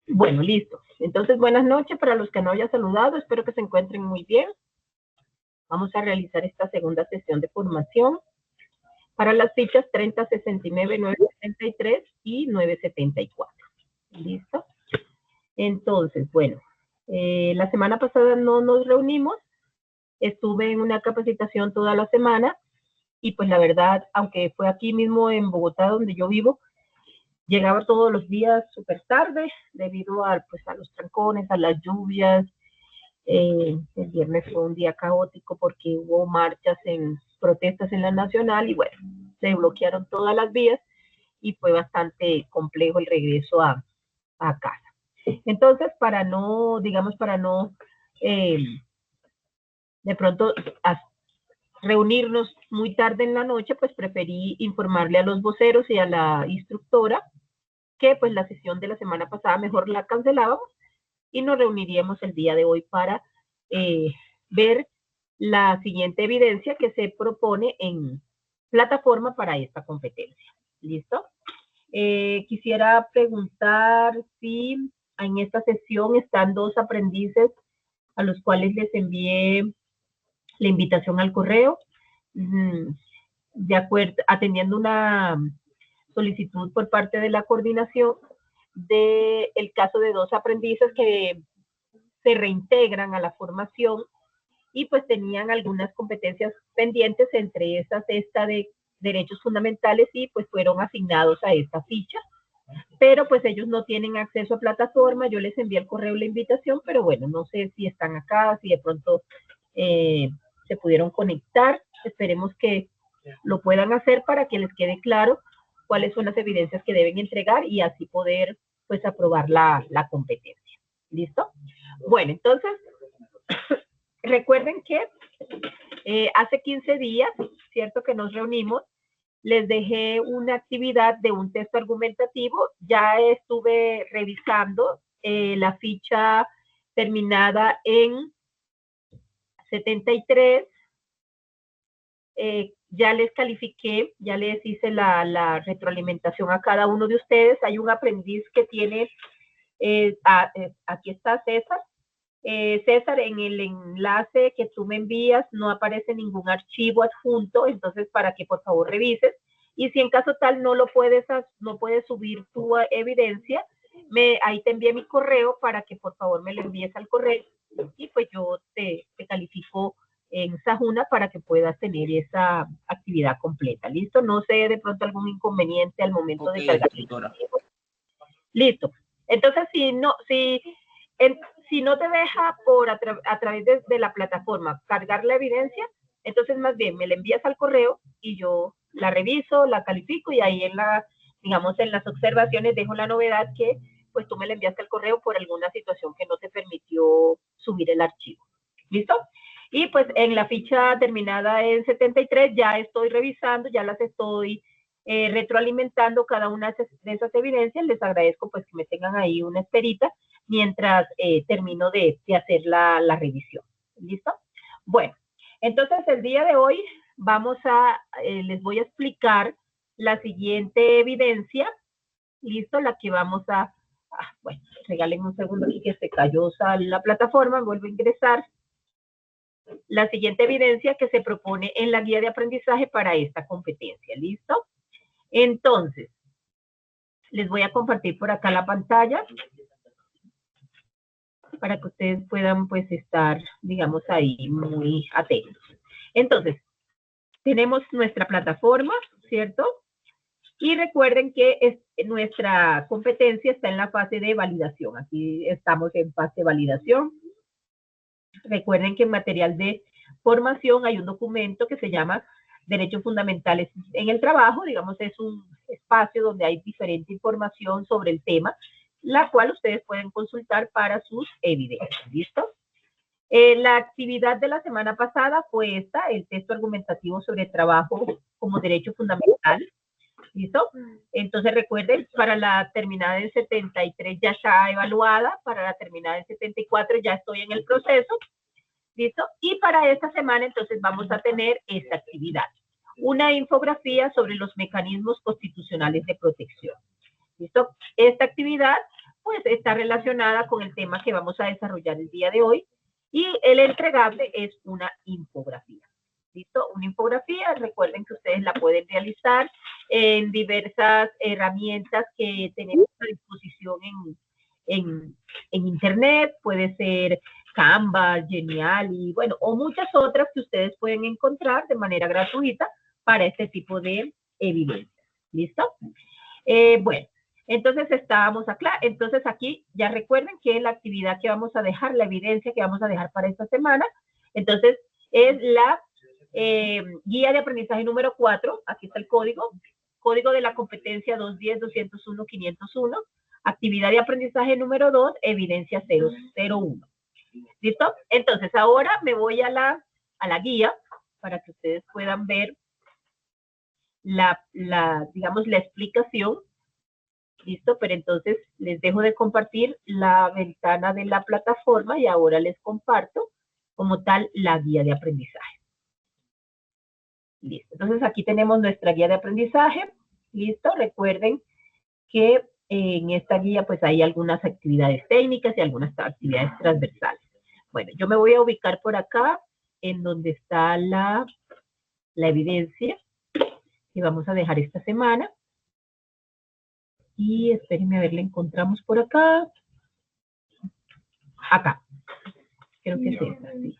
Bueno, listo. Entonces, buenas noches para los que no haya saludado. Espero que se encuentren muy bien. Vamos a realizar esta segunda sesión de formación para las fichas 3069, 973 y 974. ¿Listo? Entonces, bueno, la semana pasada no nos reunimos. Estuve en una capacitación toda la semana y pues la verdad, aunque fue aquí mismo en Bogotá donde yo vivo, llegaba todos los días súper tarde debido a, pues, a los trancones, a las lluvias. El viernes fue un día caótico porque hubo marchas en protestas en la Nacional y bueno, se bloquearon todas las vías y fue bastante complejo el regreso a casa. Entonces, para no, digamos, para no eh, de pronto reunirnos muy tarde en la noche, pues preferí informarle a los voceros y a la instructora que pues la sesión de la semana pasada mejor la cancelábamos y nos reuniríamos el día de hoy para ver la siguiente evidencia que se propone en plataforma para esta competencia. ¿Listo? Quisiera preguntar si en esta sesión están dos aprendices a los cuales les envié la invitación al correo, de acuerdo, atendiendo una solicitud por parte de la coordinación del caso de dos aprendices que se reintegran a la formación y pues tenían algunas competencias pendientes, entre esas esta de derechos fundamentales y pues fueron asignados a esta ficha, pero pues ellos no tienen acceso a plataforma. Yo les envié el correo la invitación, pero bueno, no sé si están acá, si de pronto se pudieron conectar. Esperemos que lo puedan hacer para que les quede claro cuáles son las evidencias que deben entregar y así poder pues aprobar la competencia. ¿Listo? Bueno, entonces recuerden que hace 15 días, ¿cierto? Que nos reunimos, les dejé una actividad de un texto argumentativo. Ya estuve revisando la ficha terminada en 73. Ya les califiqué, ya les hice la retroalimentación a cada uno de ustedes. Hay un aprendiz que tiene, aquí está César. César, en el enlace que tú me envías no aparece ningún archivo adjunto, entonces para que por favor revises. Y si en caso tal no puedes subir tu evidencia, ahí te envié mi correo para que por favor me lo envíes al correo y pues yo te califico en Sajuna para que puedas tener esa actividad completa. ¿Listo? No sé de pronto algún inconveniente al momento de cargar. Listo. Entonces, si no te deja a través de la plataforma cargar la evidencia, entonces más bien me la envías al correo y yo la reviso, la califico y ahí digamos, en las observaciones dejo la novedad que pues tú me la enviaste al correo por alguna situación que no te permitió subir el archivo. ¿Listo? Y pues en la ficha terminada en 73 ya estoy revisando, ya las estoy retroalimentando cada una de esas evidencias. Les agradezco pues que me tengan ahí una esperita mientras termino de hacer la revisión. ¿Listo? Bueno, entonces el día de hoy les voy a explicar la siguiente evidencia. ¿Listo? La que vamos bueno, regalen un segundo aquí que se cayó la plataforma, vuelvo a ingresar. La siguiente evidencia que se propone en la guía de aprendizaje para esta competencia. ¿Listo? Entonces, les voy a compartir por acá la pantalla para que ustedes puedan pues estar, digamos, ahí muy atentos. Entonces, tenemos nuestra plataforma, ¿cierto? Y recuerden que nuestra competencia está en la fase de validación. Aquí estamos en fase de validación. Recuerden que en material de formación hay un documento que se llama Derechos Fundamentales en el Trabajo. Digamos, es un espacio donde hay diferente información sobre el tema, la cual ustedes pueden consultar para sus evidencias. ¿Listo? La actividad de la semana pasada fue esta, el texto argumentativo sobre trabajo como derecho fundamental. ¿Listo? Entonces recuerden, para la terminada en 73 ya está evaluada, para la terminada en 74 ya estoy en el proceso. ¿Listo? Y para esta semana entonces vamos a tener esta actividad. Una infografía sobre los mecanismos constitucionales de protección. ¿Listo? Esta actividad pues está relacionada con el tema que vamos a desarrollar el día de hoy. Y el entregable es una infografía. ¿Listo? Una infografía, recuerden que ustedes la pueden realizar en diversas herramientas que tenemos a disposición en internet, puede ser Canva, Genial y bueno, o muchas otras que ustedes pueden encontrar de manera gratuita para este tipo de evidencia. ¿Listo? Bueno, entonces estábamos acá, entonces aquí ya recuerden que la actividad que vamos a dejar, la evidencia que vamos a dejar para esta semana, entonces es la guía de aprendizaje número 4, aquí está el código de la competencia 210-201-501, actividad de aprendizaje número 2, evidencia 001. ¿Listo? Entonces ahora me voy a la guía para que ustedes puedan ver digamos, la explicación. ¿Listo? Pero entonces les dejo de compartir la ventana de la plataforma y ahora les comparto como tal la guía de aprendizaje. Listo. Entonces aquí tenemos nuestra guía de aprendizaje. Listo. Recuerden que en esta guía pues hay algunas actividades técnicas y algunas actividades transversales. Bueno, yo me voy a ubicar por acá en donde está la evidencia que vamos a dejar esta semana. Y espérenme a ver, la encontramos por acá. Acá. Creo que es esta, sí.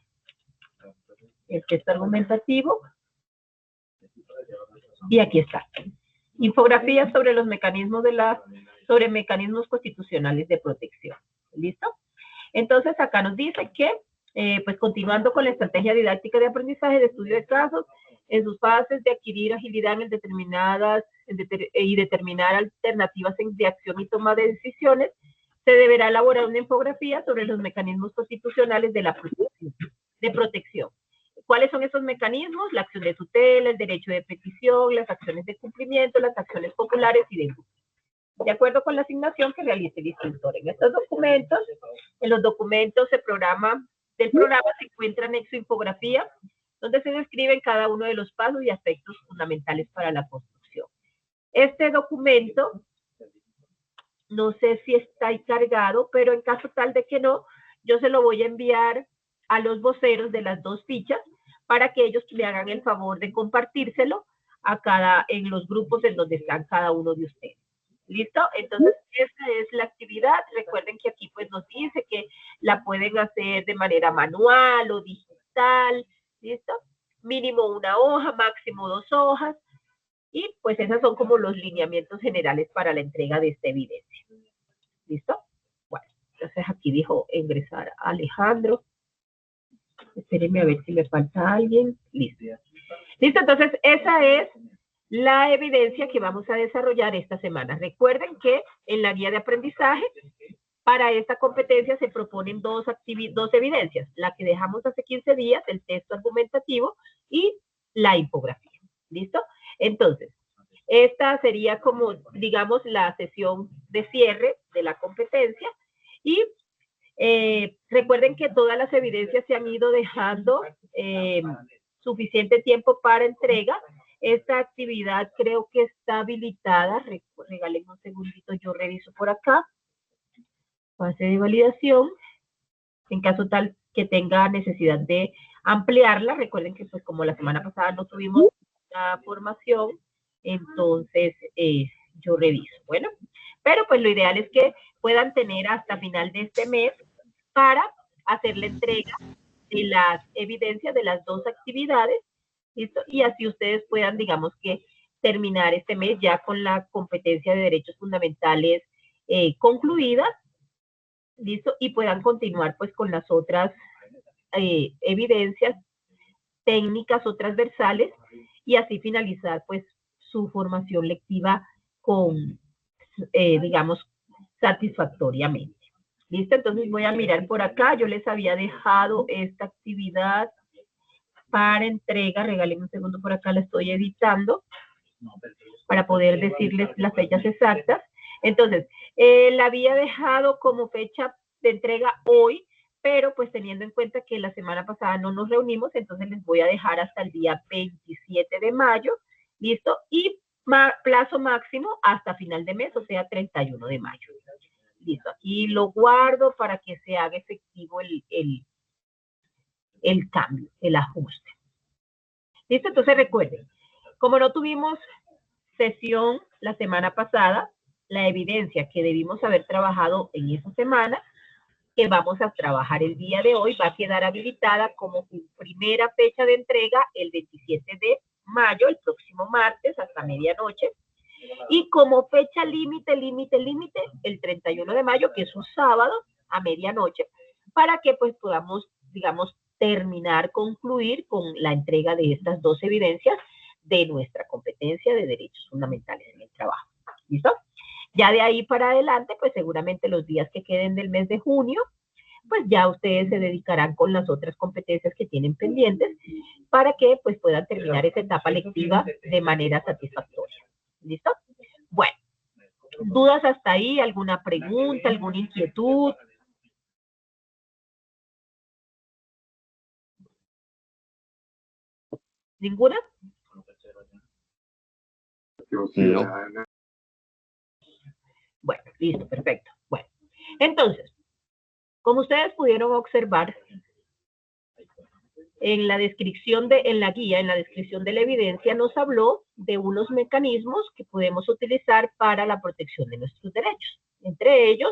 El texto argumentativo. Y aquí está. Infografías sobre los mecanismos sobre mecanismos constitucionales de protección. ¿Listo? Entonces acá nos dice que, pues continuando con la estrategia didáctica de aprendizaje de estudio de casos, en sus fases de adquirir agilidad en y determinar alternativas de acción y toma de decisiones, se deberá elaborar una infografía sobre los mecanismos constitucionales de la protección. ¿Cuáles son esos mecanismos? La acción de tutela, el derecho de petición, las acciones de cumplimiento, las acciones populares y de grupo. De acuerdo con la asignación que realice el instructor. En estos documentos, en los documentos del programa se encuentra anexo infografía, donde se describen cada uno de los pasos y aspectos fundamentales para la construcción. Este documento, no sé si está encargado, pero en caso tal de que no, yo se lo voy a enviar a los voceros de las dos fichas para que ellos me hagan el favor de compartírselo en los grupos en donde están cada uno de ustedes. ¿Listo? Entonces, esta es la actividad. Recuerden que aquí pues nos dice que la pueden hacer de manera manual o digital. ¿Listo? Mínimo una hoja, máximo 2 hojas. Y pues esos son como los lineamientos generales para la entrega de esta evidencia. ¿Listo? Bueno, entonces aquí dijo ingresar a Alejandro. Espérenme a ver si me falta alguien. Listo. Listo, entonces esa es la evidencia que vamos a desarrollar esta semana. Recuerden que en la guía de aprendizaje, para esta competencia se proponen dos evidencias, la que dejamos hace 15 días, el texto argumentativo y la infografía. ¿Listo? Entonces, esta sería como, digamos, la sesión de cierre de la competencia y recuerden que todas las evidencias se han ido dejando suficiente tiempo para entrega. Esta actividad creo que está habilitada. Regálenme un segundito, yo reviso por acá. Fase de validación. En caso tal que tenga necesidad de ampliarla, recuerden que pues como la semana pasada no tuvimos la formación, entonces yo reviso. Bueno, pero pues lo ideal es que puedan tener hasta final de este mes para hacer la entrega de las evidencias de las dos actividades, ¿listo? Y así ustedes puedan, digamos que, terminar este mes ya con la competencia de derechos fundamentales concluida, ¿listo? Y puedan continuar pues con las otras evidencias técnicas o transversales y así finalizar pues su formación lectiva con, digamos, satisfactoriamente. ¿Listo? Entonces voy a mirar por acá. Yo les había dejado esta actividad para entrega. Regálenme un segundo, por acá la estoy editando para poder decirles las fechas exactas. Entonces, la había dejado como fecha de entrega hoy, pero pues teniendo en cuenta que la semana pasada no nos reunimos, entonces les voy a dejar hasta el día 27 de mayo, ¿listo? Y plazo máximo hasta final de mes, o sea, 31 de mayo. Listo, aquí lo guardo para que se haga efectivo el cambio, el ajuste. Listo, entonces recuerden, como no tuvimos sesión la semana pasada, la evidencia que debimos haber trabajado en esa semana, que vamos a trabajar el día de hoy, va a quedar habilitada como primera fecha de entrega el 27 de mayo, el próximo martes, hasta medianoche, y como fecha límite, el 31 de mayo, que es un sábado, a medianoche, para que pues podamos, digamos, concluir con la entrega de estas dos evidencias de nuestra competencia de derechos fundamentales en el trabajo. ¿Listo? Ya de ahí para adelante, pues seguramente los días que queden del mes de junio, pues ya ustedes se dedicarán con las otras competencias que tienen pendientes para que pues puedan terminar esa etapa lectiva de manera satisfactoria. ¿Listo? Bueno, ¿dudas hasta ahí? ¿Alguna pregunta? ¿Alguna inquietud? ¿Ninguna? No. Bueno, listo, perfecto. Bueno, entonces, como ustedes pudieron observar, en la descripción en la guía, en la descripción de la evidencia, nos habló de unos mecanismos que podemos utilizar para la protección de nuestros derechos. Entre ellos,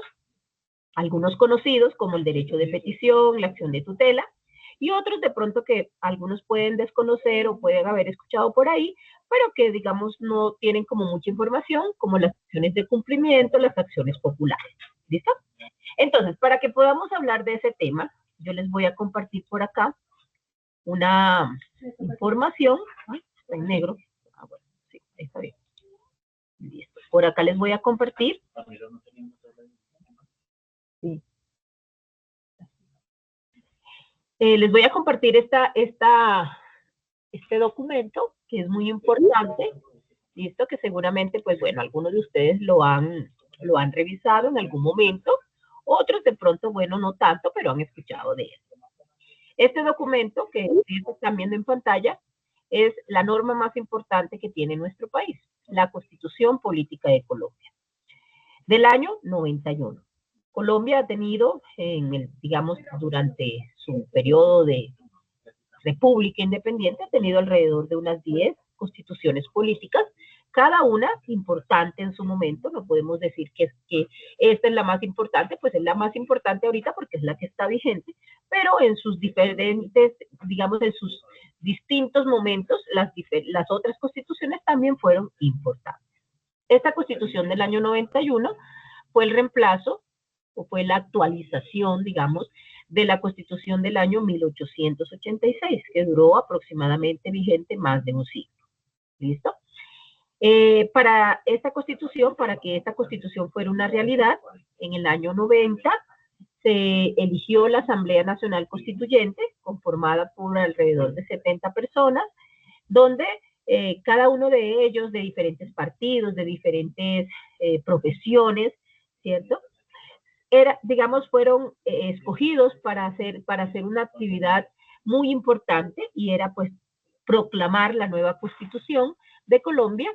algunos conocidos como el derecho de petición, la acción de tutela, y otros de pronto que algunos pueden desconocer o pueden haber escuchado por ahí, pero que digamos no tienen como mucha información, como las acciones de cumplimiento, las acciones populares. ¿Listo? Entonces, para que podamos hablar de ese tema, yo les voy a compartir por acá una información. Ay, está en negro. Ah, bueno, sí, está bien. Listo. Por acá les voy a compartir. Sí. Les voy a compartir este documento que es muy importante, listo, que seguramente, pues bueno, algunos de ustedes lo han revisado en algún momento, otros de pronto, bueno, no tanto, pero han escuchado de él. Este documento que ustedes están viendo en pantalla es la norma más importante que tiene nuestro país, la Constitución Política de Colombia, del año 91. Colombia ha tenido, digamos, durante su periodo de república independiente, ha tenido alrededor de unas 10 constituciones políticas, cada una importante en su momento. No podemos decir que esta es la más importante, pues es la más importante ahorita porque es la que está vigente, pero en sus diferentes, digamos, en sus distintos momentos, las otras constituciones también fueron importantes. Esta constitución del año 91 fue el reemplazo o fue la actualización, digamos, de la Constitución del año 1886, que duró aproximadamente vigente más de un siglo. ¿Listo? Para esta Constitución, para que esta Constitución fuera una realidad, en el año 90 se eligió la Asamblea Nacional Constituyente, conformada por alrededor de 70 personas, donde cada uno de ellos, de diferentes partidos, de diferentes profesiones, ¿cierto? Digamos, fueron escogidos para hacer una actividad muy importante, y era pues proclamar la nueva Constitución de Colombia,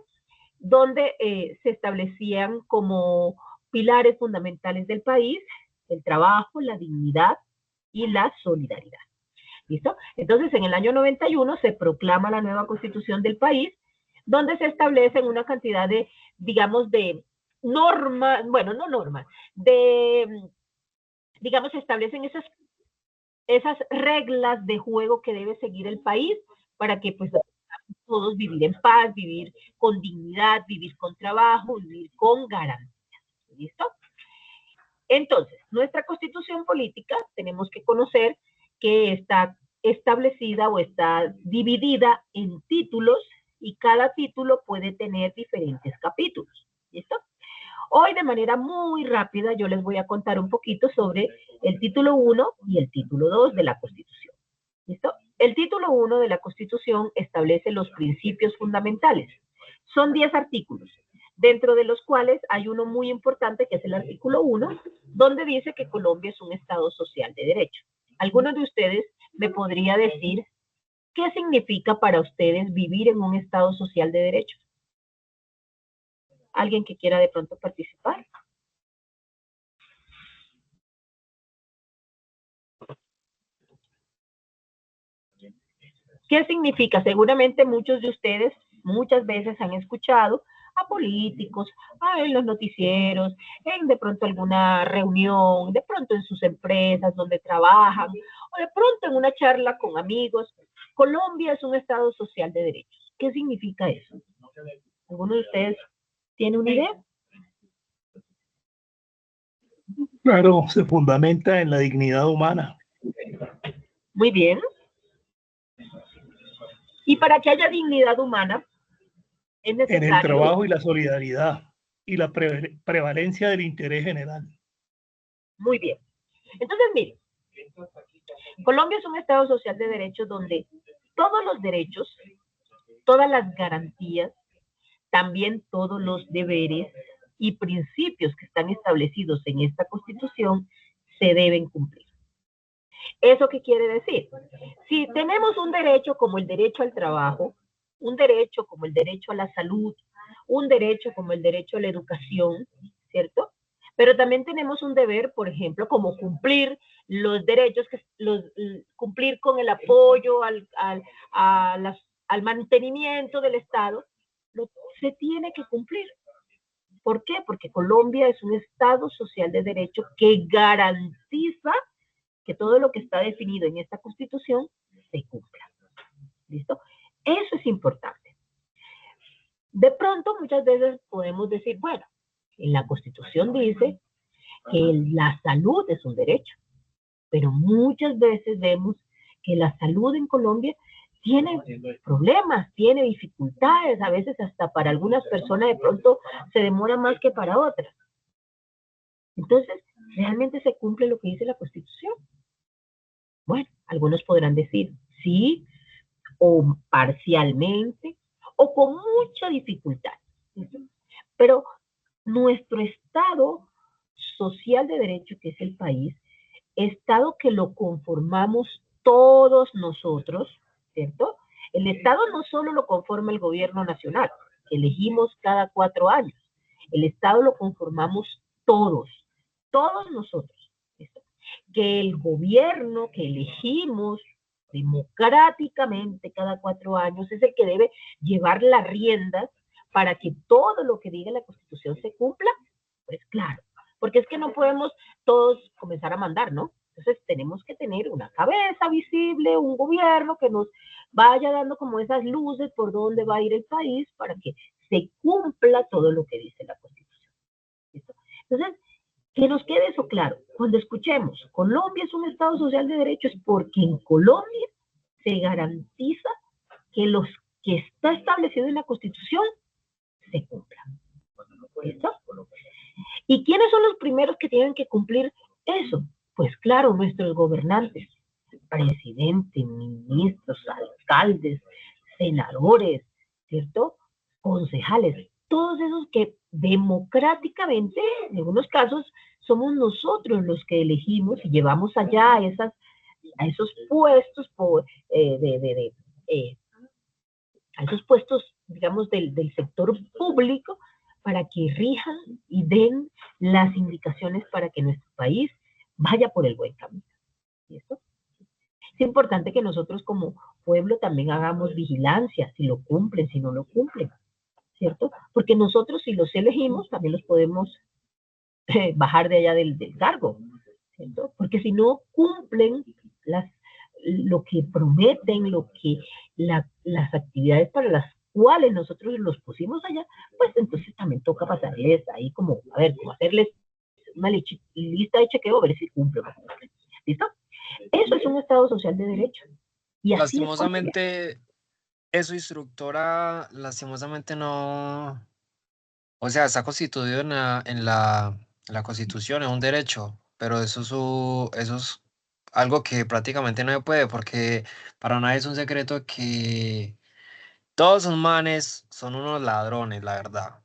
donde se establecían como pilares fundamentales del país el trabajo, la dignidad y la solidaridad. ¿Listo? Entonces, en el año 91 se proclama la nueva Constitución del país, donde se establecen una cantidad de, digamos, de normas, bueno, no normas, digamos, se establecen esas reglas de juego que debe seguir el país para que pues todos vivir en paz, vivir con dignidad, vivir con trabajo, vivir con garantías. ¿Listo? Entonces, nuestra constitución política tenemos que conocer que está establecida o está dividida en títulos, y cada título puede tener diferentes capítulos. ¿Listo? Hoy, de manera muy rápida, yo les voy a contar un poquito sobre el título 1 y el título 2 de la Constitución. ¿Listo? El título 1 de la Constitución establece los principios fundamentales. Son 10 artículos, dentro de los cuales hay uno muy importante, que es el artículo 1, donde dice que Colombia es un Estado social de derecho. ¿Alguno de ustedes me podría decir qué significa para ustedes vivir en un Estado social de derecho? ¿Alguien que quiera de pronto participar? ¿Qué significa? Seguramente muchos de ustedes muchas veces han escuchado a políticos, en los noticieros, en de pronto alguna reunión, de pronto en sus empresas donde trabajan, o de pronto en una charla con amigos. Colombia es un Estado social de derechos. ¿Qué significa eso? ¿Alguno de ustedes tiene una idea? Claro, se fundamenta en la dignidad humana, Muy bien. Y para que haya dignidad humana, es en el necesario. trabajo y la solidaridad y la prevalencia del interés general. Muy bien. Entonces, mire, Colombia es un Estado social de derechos donde todos los derechos, todas las garantías, también todos los deberes y principios que están establecidos en esta Constitución se deben cumplir. ¿Eso qué quiere decir? Si tenemos un derecho como el derecho al trabajo, un derecho como el derecho a la salud, un derecho como el derecho a la educación, ¿cierto? Pero también tenemos un deber, por ejemplo, como cumplir los derechos, cumplir con el apoyo al mantenimiento del Estado, se tiene que cumplir. ¿Por qué? Porque Colombia es un Estado social de derecho que garantiza que todo lo que está definido en esta Constitución se cumpla. ¿Listo? Eso es importante. De pronto, muchas veces podemos decir, bueno, en la Constitución dice que la salud es un derecho, pero muchas veces vemos que la salud en Colombia tiene problemas, tiene dificultades, a veces hasta para algunas personas de pronto se demora más que para otras. Entonces, ¿realmente se cumple lo que dice la Constitución? Bueno, algunos podrán decir sí, o parcialmente, o con mucha dificultad. Pero nuestro Estado social de derecho, que es el país, Estado que lo conformamos todos nosotros, ¿cierto? El Estado no solo lo conforma el gobierno nacional, elegimos cada 4 años. El Estado lo conformamos todos nosotros. ¿Listo? Que el gobierno que elegimos democráticamente cada 4 años es el que debe llevar las riendas para que todo lo que diga la Constitución se cumpla, pues claro, porque es que no podemos todos comenzar a mandar, ¿no? Entonces tenemos que tener una cabeza visible, un gobierno que nos vaya dando como esas luces por dónde va a ir el país para que se cumpla todo lo que dice la Constitución. ¿Listo? Entonces, que nos quede eso claro. Cuando escuchemos, Colombia es un Estado social de derechos porque en Colombia se garantiza que los que está establecido en la Constitución se cumplan. ¿Listo? ¿Y quiénes son los primeros que tienen que cumplir eso? Pues claro, nuestros gobernantes, presidentes, ministros, alcaldes, senadores, ¿cierto? Concejales, todos esos que democráticamente, en algunos casos, somos nosotros los que elegimos y llevamos allá a esos puestos a esos puestos, digamos, del sector público para que rijan y den las indicaciones para que nuestro país vaya por el buen camino. ¿Listo? Es importante que nosotros como pueblo también hagamos vigilancia, si lo cumplen, si no lo cumplen, ¿cierto? Porque nosotros si los elegimos también los podemos bajar de allá del cargo, ¿cierto? Porque si no cumplen lo que prometen, las actividades para las cuales nosotros los pusimos allá, pues entonces también toca pasarles ahí como, a ver, como hacerles una lista de chequeo, a ver si cumplen. ¿Listo? Eso es un Estado social de derecho. Y así lastimosamente, eso, instructora, lastimosamente no, o sea, está constituido en la Constitución, es un derecho, pero eso es algo que prácticamente no se puede, porque para nadie es un secreto que todos esos manes son unos ladrones, la verdad.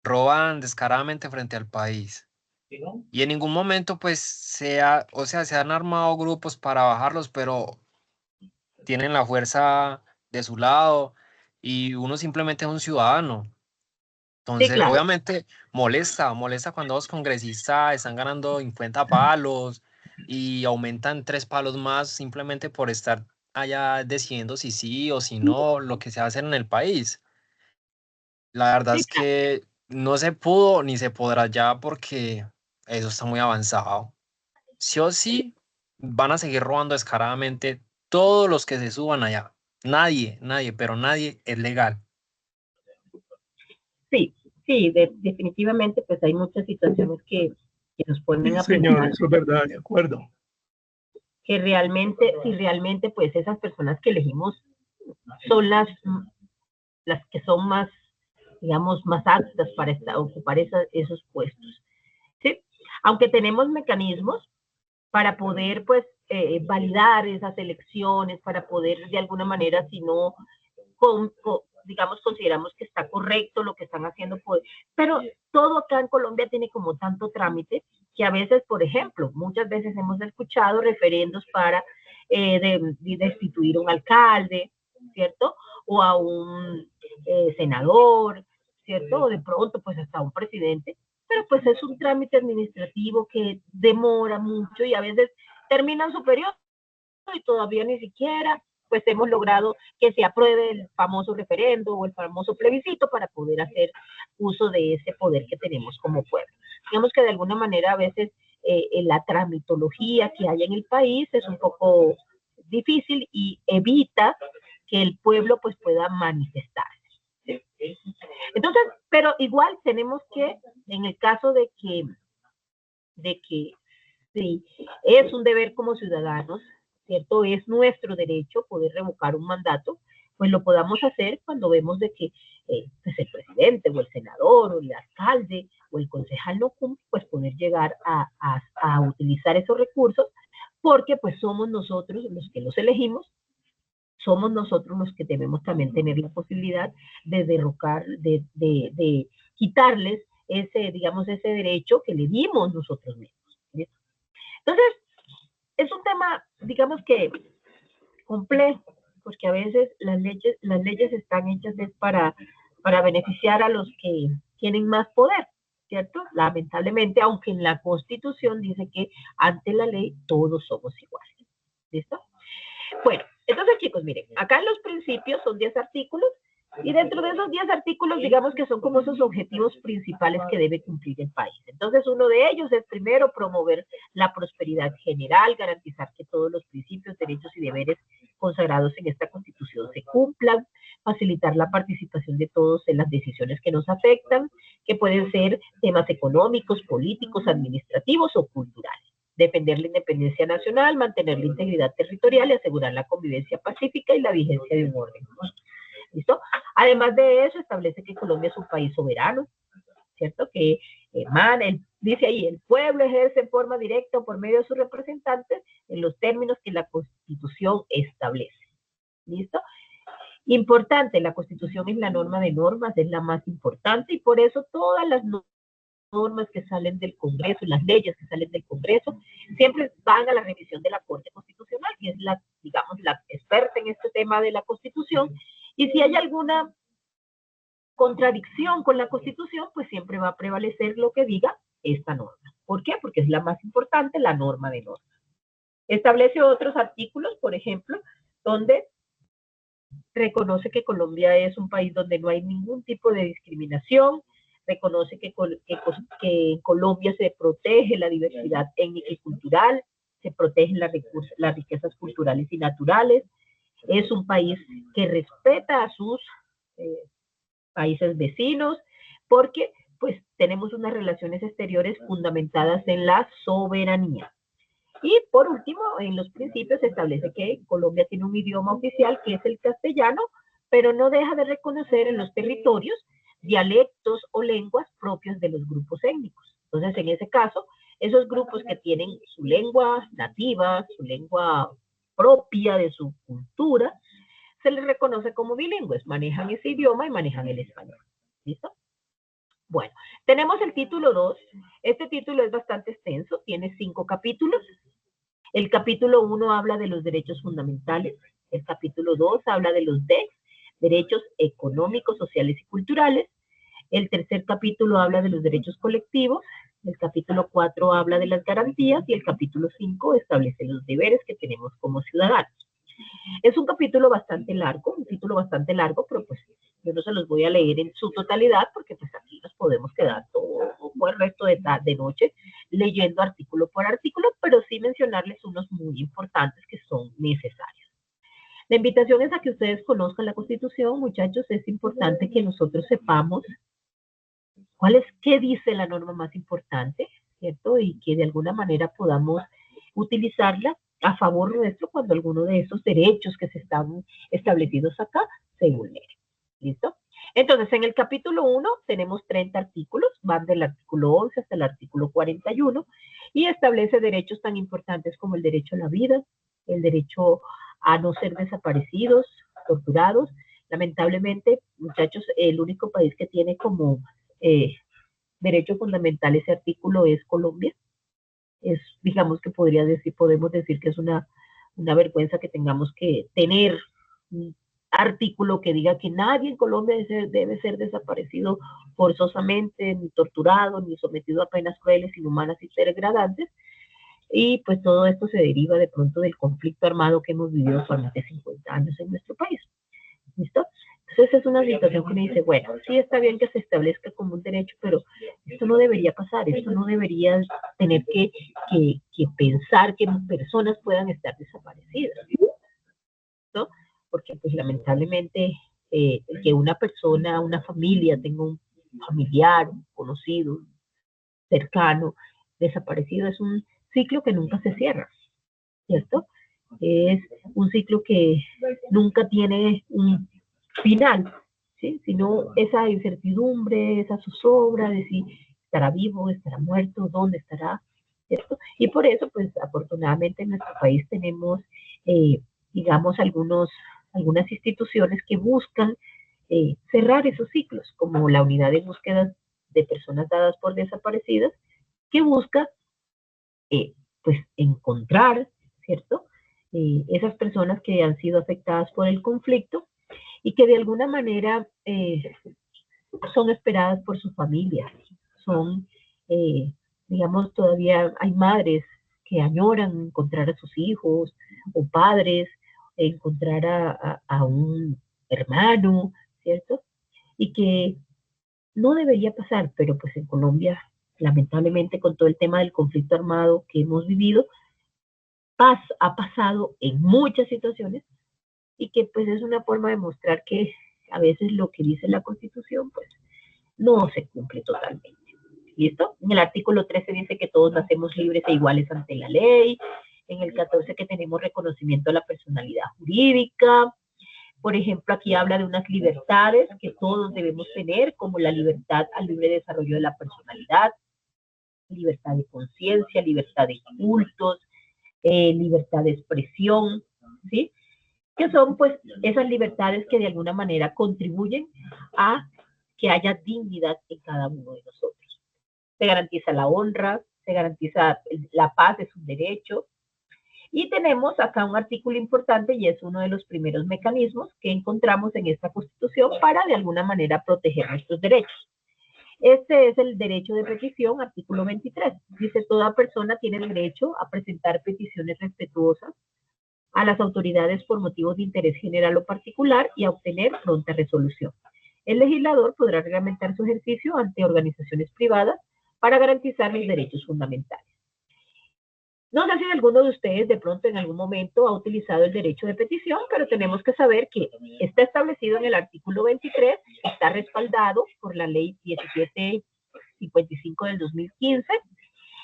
Roban descaradamente frente al país. Y en ningún momento, pues, o sea, se han armado grupos para bajarlos, pero tienen la fuerza de su lado y uno simplemente es un ciudadano. sí, Entonces, claro. obviamente, molesta cuando los congresistas están ganando 50 palos y aumentan 3 palos más simplemente por estar allá decidiendo si sí o si no, lo que se va a hacer en el país. La verdad Sí, es que no se pudo ni se podrá ya porque eso está muy avanzado. Sí o sí van a seguir robando descaradamente todos los que se suban allá. Nadie, pero nadie es legal. sí, sí, definitivamente pues hay muchas situaciones que nos ponen Sí, a señor, pensar eso es verdad, de acuerdo. que realmente, si realmente pues esas personas que elegimos son las que son más, digamos, más aptas para ocupar esos puestos, ¿sí? Aunque tenemos mecanismos para poder, pues, validar esas elecciones, para poder, de alguna manera, si no, digamos, consideramos que está correcto lo que están haciendo, pues, pero todo acá en Colombia tiene como tanto trámite que a veces, por ejemplo, muchas veces hemos escuchado referendos para destituir un alcalde, ¿cierto? O a un senador, ¿cierto? O de pronto, pues, hasta un presidente, pero pues es un trámite administrativo que demora mucho y a veces terminan su periodo y todavía ni siquiera pues hemos logrado que se apruebe el famoso referendo o el famoso plebiscito para poder hacer uso de ese poder que tenemos como pueblo. Digamos que de alguna manera a veces la tramitología que hay en el país es un poco difícil y evita que el pueblo pues pueda manifestarse. Entonces, pero igual tenemos que, en el caso de que sí, es un deber como ciudadanos, ¿cierto? Es nuestro derecho poder revocar un mandato, pues lo podamos hacer cuando vemos de que pues el presidente o el senador o el alcalde o el concejal no cumple, pues poder llegar a utilizar esos recursos, porque pues somos nosotros los que los elegimos, somos nosotros los que debemos también tener la posibilidad de derrocar, de quitarles ese, digamos, ese derecho que le dimos nosotros mismos. ¿Listo? Entonces, es un tema, digamos que complejo, porque a veces las leyes están hechas para beneficiar a los que tienen más poder, ¿cierto? Lamentablemente, aunque en la Constitución dice que ante la ley todos somos iguales. ¿Listo? Bueno, entonces chicos, miren, acá en los principios son 10 artículos y dentro de esos 10 artículos, digamos que son como esos objetivos principales que debe cumplir el país. Entonces, uno de ellos es primero promover la prosperidad general, garantizar que todos los principios, derechos y deberes consagrados en esta Constitución se cumplan, facilitar la participación de todos en las decisiones que nos afectan, que pueden ser temas económicos, políticos, administrativos o culturales. Defender la independencia nacional, mantener la integridad territorial y asegurar la convivencia pacífica y la vigencia de un orden. ¿Listo? Además de eso, establece que Colombia es un país soberano, ¿cierto? Que dice ahí, el pueblo ejerce en forma directa o por medio de sus representantes en los términos que la Constitución establece. ¿Listo? Importante, la Constitución es la norma de normas, es la más importante y por eso todas las normas que salen del Congreso, las leyes que salen del Congreso, siempre van a la revisión de la Corte Constitucional, que es la, digamos, la experta en este tema de la Constitución, y si hay alguna contradicción con la Constitución, pues siempre va a prevalecer lo que diga esta norma. ¿Por qué? Porque es la más importante, la norma de normas. Establece otros artículos, por ejemplo, donde reconoce que Colombia es un país donde no hay ningún tipo de discriminación, reconoce que en Colombia se protege la diversidad étnica y cultural, se protegen las riquezas culturales y naturales, es un país que respeta a sus países vecinos, porque pues tenemos unas relaciones exteriores fundamentadas en la soberanía. Y por último, en los principios se establece que Colombia tiene un idioma oficial que es el castellano, pero no deja de reconocer en los territorios dialectos o lenguas propios de los grupos étnicos. Entonces, en ese caso, esos grupos que tienen su lengua nativa, su lengua propia de su cultura, se les reconoce como bilingües, manejan ese idioma y manejan el español. ¿Listo? Bueno, tenemos el título 2. Este título es bastante extenso, tiene 5 capítulos. El capítulo 1 habla de los derechos fundamentales, el capítulo 2 habla de los derechos económicos, sociales y culturales, el tercer capítulo habla de los derechos colectivos, el capítulo 4 habla de las garantías y el capítulo 5 establece los deberes que tenemos como ciudadanos. Es un capítulo bastante largo, un título bastante largo, pero pues yo no se los voy a leer en su totalidad porque pues aquí nos podemos quedar todo el resto de noche leyendo artículo por artículo, pero sí mencionarles unos muy importantes que son necesarios. La invitación es a que ustedes conozcan la Constitución, muchachos. Es importante que nosotros sepamos qué dice la norma más importante, ¿cierto? Y que de alguna manera podamos utilizarla a favor nuestro cuando alguno de esos derechos que se están establecidos acá se vulnere. ¿Listo? Entonces, en el capítulo 1 tenemos 30 artículos, van del artículo 11 hasta el artículo 41, y establece derechos tan importantes como el derecho a la vida, el derecho a no ser desaparecidos, torturados. Lamentablemente, muchachos, el único país que tiene como derecho fundamental ese artículo es Colombia. Es, digamos que podemos decir que es una vergüenza que tengamos que tener un artículo que diga que nadie en Colombia debe ser desaparecido forzosamente, ni torturado, ni sometido a penas crueles, inhumanas y degradantes. Y pues todo esto se deriva de pronto del conflicto armado que hemos vivido por más de 50 años en nuestro país. ¿Listo? Entonces es una situación que me dice, bueno, sí está bien que se establezca como un derecho, pero esto no debería pasar, esto no debería tener que pensar que personas puedan estar desaparecidas, ¿no? Porque pues lamentablemente que una persona, una familia tenga un familiar, un conocido, cercano, desaparecido, es un ciclo que nunca se cierra, ¿cierto? Es un ciclo que nunca tiene un final, ¿sí? Sino esa incertidumbre, esa zozobra de si estará vivo, estará muerto, dónde estará, ¿cierto? Y por eso, pues afortunadamente en nuestro país tenemos, digamos, algunas instituciones que buscan cerrar esos ciclos, como la unidad de búsqueda de personas dadas por desaparecidas, que busca, pues, encontrar, ¿cierto? Esas personas que han sido afectadas por el conflicto y que de alguna manera son esperadas por su familia. Son, digamos, todavía hay madres que añoran encontrar a sus hijos o padres, encontrar a un hermano, ¿cierto? Y que no debería pasar, pero pues en Colombia, lamentablemente con todo el tema del conflicto armado que hemos vivido, ha pasado en muchas situaciones y que pues es una forma de mostrar que a veces lo que dice la Constitución pues no se cumple totalmente. ¿Listo? En el artículo 13 dice que todos nacemos libres e iguales ante la ley. En el 14 que tenemos reconocimiento a la personalidad jurídica. Por ejemplo, aquí habla de unas libertades que todos debemos tener, como la libertad al libre desarrollo de la personalidad, libertad de conciencia, libertad de cultos, libertad de expresión, ¿sí? Que son pues esas libertades que de alguna manera contribuyen a que haya dignidad en cada uno de nosotros. Se garantiza la honra, se garantiza la paz, es un derecho. Y tenemos acá un artículo importante y es uno de los primeros mecanismos que encontramos en esta Constitución para de alguna manera proteger nuestros derechos. Este es el derecho de petición, artículo 23. Dice, toda persona tiene el derecho a presentar peticiones respetuosas a las autoridades por motivos de interés general o particular y a obtener pronta resolución. El legislador podrá reglamentar su ejercicio ante organizaciones privadas para garantizar los derechos fundamentales. No sé si alguno de ustedes de pronto en algún momento ha utilizado el derecho de petición, pero tenemos que saber que está establecido en el artículo 23, está respaldado por la ley 1755 del 2015,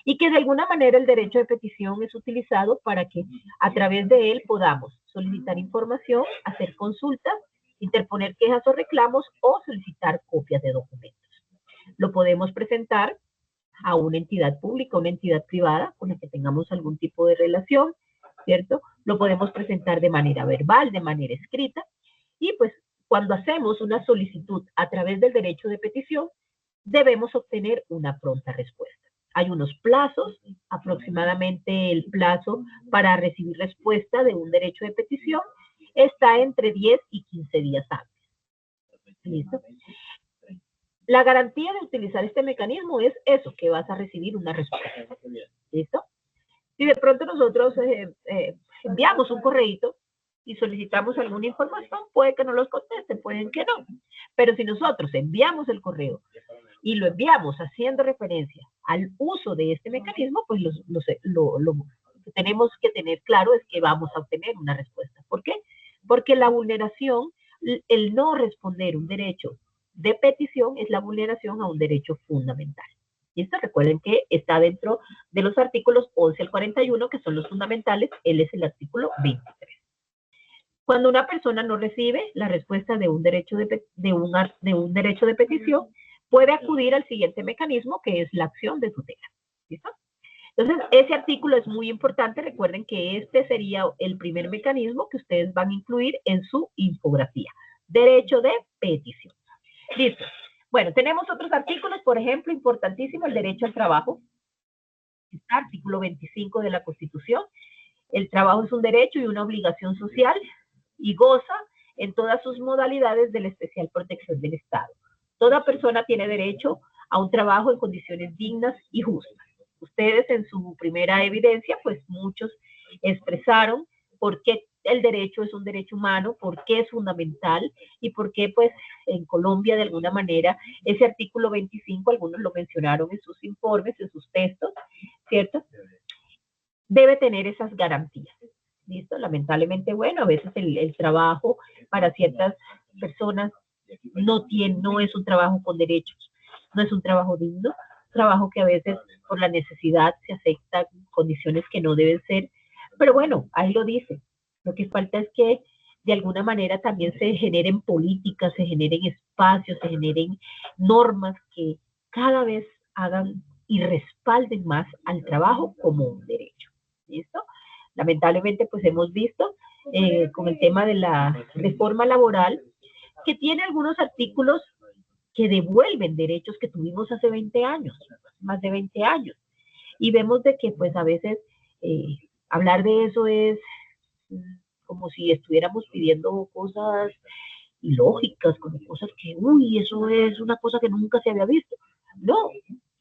y que de alguna manera el derecho de petición es utilizado para que a través de él podamos solicitar información, hacer consultas, interponer quejas o reclamos o solicitar copias de documentos. Lo podemos presentar a una entidad pública, una entidad privada con la que tengamos algún tipo de relación, ¿cierto? Lo podemos presentar de manera verbal, de manera escrita, y pues cuando hacemos una solicitud a través del derecho de petición, debemos obtener una pronta respuesta. Hay unos plazos, aproximadamente el plazo para recibir respuesta de un derecho de petición está entre 10 y 15 días antes. ¿Listo? La garantía de utilizar este mecanismo es eso, que vas a recibir una respuesta. ¿Listo? Si de pronto nosotros enviamos un correíto y solicitamos alguna información, puede que no los contesten, pueden que no. Pero si nosotros enviamos el correo y lo enviamos haciendo referencia al uso de este mecanismo, pues lo que tenemos que tener claro es que vamos a obtener una respuesta. ¿Por qué? Porque la vulneración, el no responder un derecho de petición es la vulneración a un derecho fundamental. Y esto recuerden que está dentro de los artículos 11 al 41, que son los fundamentales. Él es el artículo 23. Cuando una persona no recibe la respuesta de un derecho de petición, puede acudir al siguiente mecanismo, que es la acción de tutela. ¿Listo? Entonces, ese artículo es muy importante. Recuerden que este sería el primer mecanismo que ustedes van a incluir en su infografía. Derecho de petición. Listo. Bueno, tenemos otros artículos, por ejemplo, importantísimo, el derecho al trabajo. Está, artículo 25 de la Constitución. El trabajo es un derecho y una obligación social y goza en todas sus modalidades de la especial protección del Estado. Toda persona tiene derecho a un trabajo en condiciones dignas y justas. Ustedes en su primera evidencia, pues muchos expresaron por qué el derecho es un derecho humano, por qué es fundamental y por qué pues en Colombia de alguna manera ese artículo 25, algunos lo mencionaron en sus informes, en sus textos, ¿cierto? Debe tener esas garantías. ¿Listo? Lamentablemente, bueno, a veces el trabajo para ciertas personas no es un trabajo con derechos, no es un trabajo digno, trabajo que a veces por la necesidad se aceptan condiciones que no deben ser, pero bueno, ahí lo dice. Lo que falta es que de alguna manera también se generen políticas, se generen espacios, se generen normas que cada vez hagan y respalden más al trabajo como un derecho. ¿Listo? Lamentablemente, pues hemos visto con el tema de la reforma laboral que tiene algunos artículos que devuelven derechos que tuvimos hace 20 años, más de 20 años. Y vemos de que pues a veces hablar de eso es como si estuviéramos pidiendo cosas ilógicas, como cosas que, uy, eso es una cosa que nunca se había visto. No,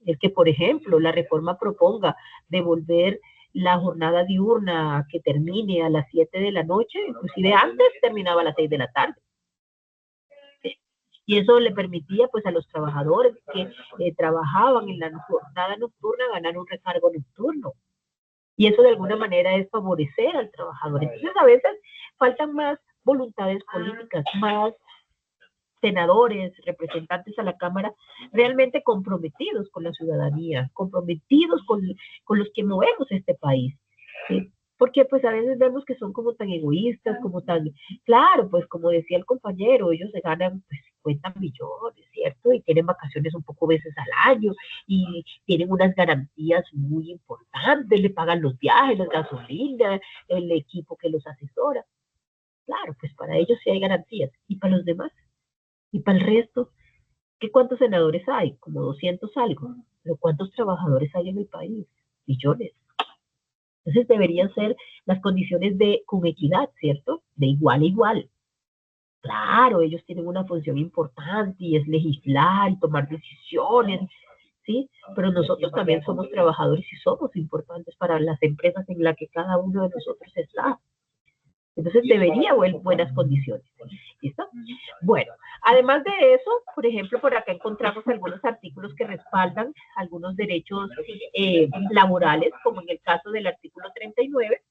es que, por ejemplo, la reforma proponga devolver la jornada diurna que termine a las 7 de la noche, inclusive antes terminaba a las 6 de la tarde. Y eso le permitía pues a los trabajadores que trabajaban en la jornada nocturna ganar un recargo nocturno. Y eso de alguna manera es favorecer al trabajador. Entonces a veces faltan más voluntades políticas, más senadores, representantes a la Cámara, realmente comprometidos con la ciudadanía, comprometidos con los que movemos este país. ¿Sí? Porque pues a veces vemos que son como tan egoístas, como tan, claro, pues como decía el compañero, ellos se ganan pues 50 millones, ¿cierto? Y tienen vacaciones un poco veces al año y tienen unas garantías muy importantes, le pagan los viajes, las gasolinas, el equipo que los asesora. Claro, pues para ellos sí hay garantías. ¿Y para los demás? ¿Y para el resto? ¿Qué cuántos senadores hay? Como 200 algo. ¿Pero cuántos trabajadores hay en el país? Millones. Entonces deberían ser las condiciones con equidad, ¿cierto? De igual a igual. Claro, ellos tienen una función importante y es legislar y tomar decisiones, ¿sí? Pero nosotros también somos trabajadores y somos importantes para las empresas en las que cada uno de nosotros está. Entonces debería haber buenas condiciones. ¿Listo? Bueno, además de eso, por ejemplo, por acá encontramos algunos artículos que respaldan algunos derechos laborales, como en el caso del artículo 39,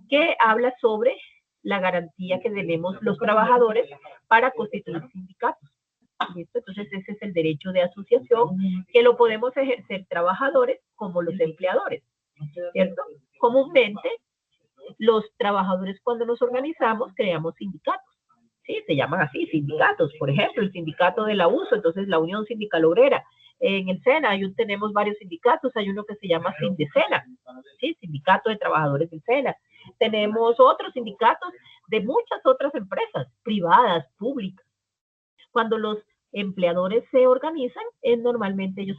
que habla sobre la garantía que tenemos los trabajadores para constituir sindicatos. ¿Listo? Entonces ese es el derecho de asociación que lo podemos ejercer trabajadores como los empleadores, ¿cierto? Comúnmente los trabajadores cuando nos organizamos creamos sindicatos, ¿sí? Se llaman así, sindicatos. Por ejemplo, el sindicato de la USO, entonces la Unión Sindical Obrera. En el SENA tenemos varios sindicatos, hay uno que se llama SINDESENA, ¿sí? Sindicato de Trabajadores del SENA. Tenemos otros sindicatos de muchas otras empresas, privadas, públicas. Cuando los empleadores se organizan, normalmente ellos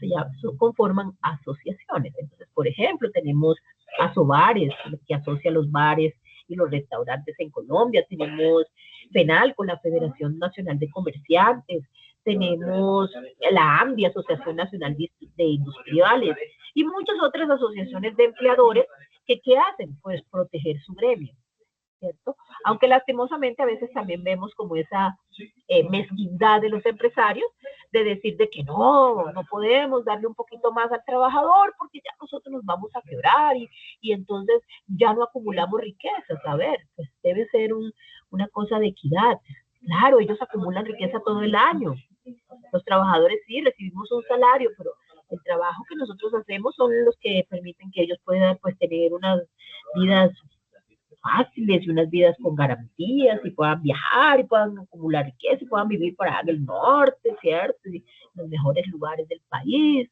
conforman asociaciones. Entonces, por ejemplo, tenemos Asobares, que asocia los bares y los restaurantes en Colombia. Tenemos FENAL con la Federación Nacional de Comerciantes. Tenemos la ANDI, Asociación Nacional de Industriales, y muchas otras asociaciones de empleadores que ¿qué hacen? Pues proteger su gremio. ¿cierto? Aunque lastimosamente a veces también vemos como esa mezquindad de los empresarios de decir de que no podemos darle un poquito más al trabajador porque ya nosotros nos vamos a quebrar y entonces ya no acumulamos riquezas. A ver, pues debe ser una cosa de equidad. Claro, ellos acumulan riqueza todo el año. Los trabajadores sí recibimos un salario, pero el trabajo que nosotros hacemos son los que permiten que ellos puedan pues tener unas vidas fáciles y unas vidas con garantías y puedan viajar y puedan acumular riqueza y puedan vivir por allá en el norte, ¿cierto? Y en los mejores lugares del país,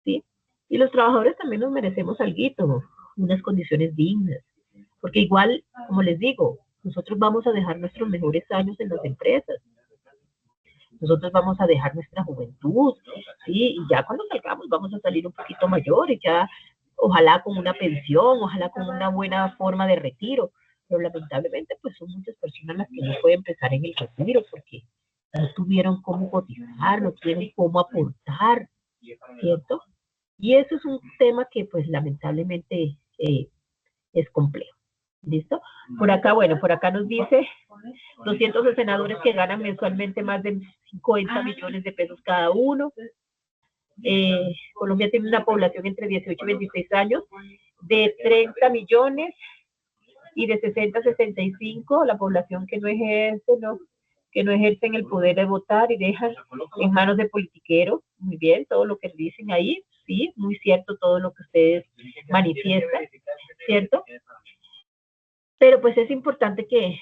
¿sí? Y los trabajadores también nos merecemos algo, unas condiciones dignas, porque igual, como les digo, nosotros vamos a dejar nuestros mejores años en las empresas. Nosotros vamos a dejar nuestra juventud, ¿sí? Y ya cuando salgamos vamos a salir un poquito mayores, ya ojalá con una pensión, ojalá con una buena forma de retiro, pero lamentablemente pues son muchas personas las que no pueden empezar en el retiro porque no tuvieron cómo cotizar, no tuvieron cómo aportar, ¿cierto? Y eso es un tema que pues lamentablemente es complejo. ¿Listo? Por acá, bueno, por acá nos dice 200 senadores que ganan mensualmente más de 50 millones de pesos cada uno. Colombia tiene una población entre 18 y 26 años de 30 millones y de 60 a 65, la población que no ejerce, que no ejercen el poder de votar y dejan en manos de politiqueros. Muy bien, todo lo que dicen ahí, sí, muy cierto todo lo que ustedes manifiestan, ¿cierto? Pero pues es importante que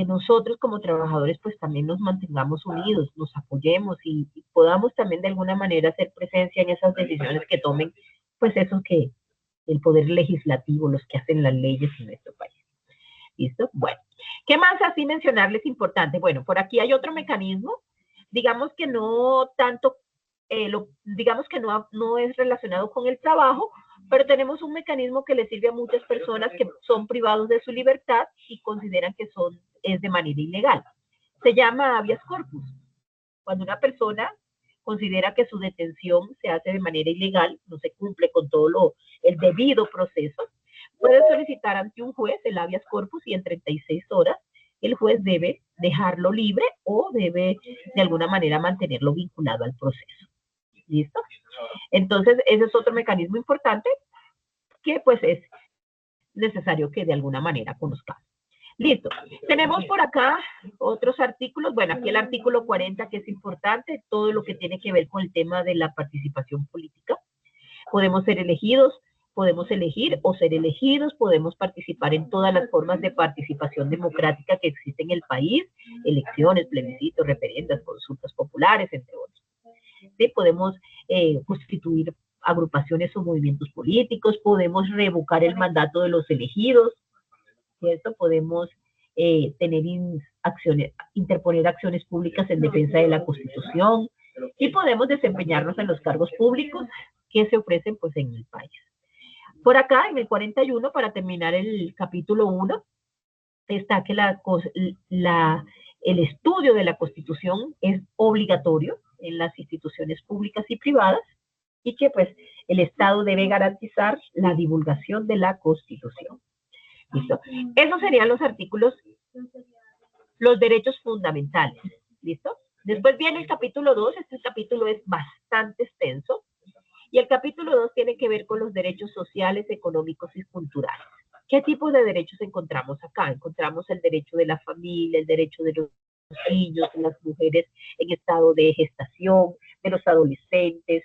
nosotros como trabajadores pues también nos mantengamos unidos, nos apoyemos y podamos también de alguna manera hacer presencia en esas decisiones que tomen pues eso que el poder legislativo, los que hacen las leyes en nuestro país. ¿Listo? Bueno, ¿qué más así mencionarles importante? Bueno, por aquí hay otro mecanismo, digamos que no tanto, digamos que no es relacionado con el trabajo, pero tenemos un mecanismo que le sirve a muchas personas que son privados de su libertad y consideran que es de manera ilegal. Se llama habeas corpus. Cuando una persona considera que su detención se hace de manera ilegal, no se cumple con todo el debido proceso, puede solicitar ante un juez el habeas corpus y en 36 horas el juez debe dejarlo libre o debe de alguna manera mantenerlo vinculado al proceso. ¿Listo? Entonces, ese es otro mecanismo importante que pues es necesario que de alguna manera conozcamos. Listo. Tenemos por acá otros artículos. Bueno, aquí el artículo 40 que es importante, todo lo que tiene que ver con el tema de la participación política. Podemos ser elegidos, podemos elegir o ser elegidos, podemos participar en todas las formas de participación democrática que existen en el país, elecciones, plebiscitos, referendas, consultas populares, entre otros. ¿Sí? Podemos constituir agrupaciones o movimientos políticos, podemos revocar el mandato de los elegidos, ¿cierto? Podemos interponer acciones públicas en defensa de la Constitución y podemos desempeñarnos en los cargos públicos que se ofrecen pues en el país. Por acá, en el 41, para terminar el capítulo 1, está que el estudio de la Constitución es obligatorio en las instituciones públicas y privadas y que pues el Estado debe garantizar la divulgación de la Constitución. ¿Listo? Esos serían los artículos, los derechos fundamentales. ¿Listo? Después viene el capítulo 2, este capítulo es bastante extenso, y el capítulo 2 tiene que ver con los derechos sociales, económicos y culturales. ¿Qué tipo de derechos encontramos acá? Encontramos el derecho de la familia, el derecho de los niños, de las mujeres en estado de gestación, de los adolescentes.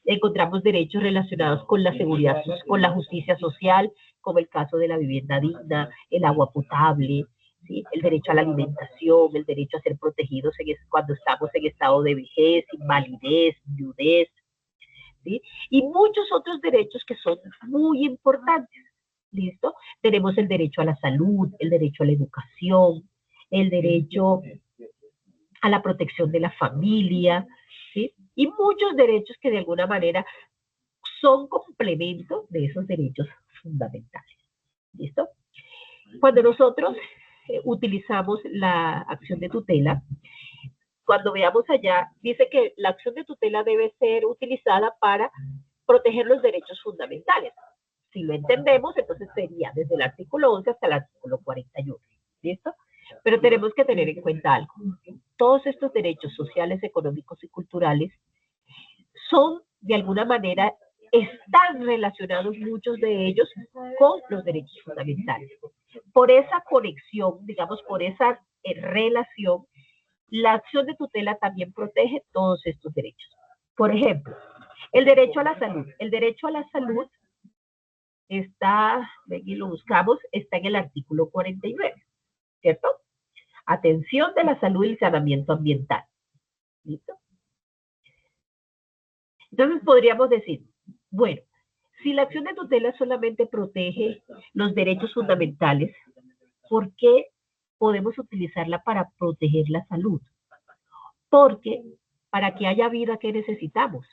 Encontramos derechos relacionados con la seguridad, con la justicia social, como el caso de la vivienda digna, el agua potable, ¿sí? El derecho a la alimentación, el derecho a ser protegidos cuando estamos en estado de vejez, invalidez, viudez, ¿sí? Y muchos otros derechos que son muy importantes. ¿Listo? Tenemos el derecho a la salud, el derecho a la educación, el derecho a la protección de la familia, ¿sí? Y muchos derechos que de alguna manera son complementos de esos derechos fundamentales. ¿Listo? Cuando nosotros utilizamos la acción de tutela, cuando veamos allá, dice que la acción de tutela debe ser utilizada para proteger los derechos fundamentales. si lo entendemos, entonces sería desde el artículo 11 hasta el artículo 41. ¿Listo? Pero tenemos que tener en cuenta algo. Todos estos derechos sociales, económicos y culturales son, de alguna manera, están relacionados muchos de ellos con los derechos fundamentales. Por esa conexión, digamos, por esa relación, la acción de tutela también protege todos estos derechos. Por ejemplo, el derecho a la salud. El derecho a la salud está, ven y lo buscamos, está en el artículo 49, ¿cierto? Atención de la salud y el saneamiento ambiental. ¿Listo? Entonces podríamos decir, bueno, si la acción de tutela solamente protege los derechos fundamentales, ¿por qué podemos utilizarla para proteger la salud? Porque para que haya vida, ¿qué necesitamos?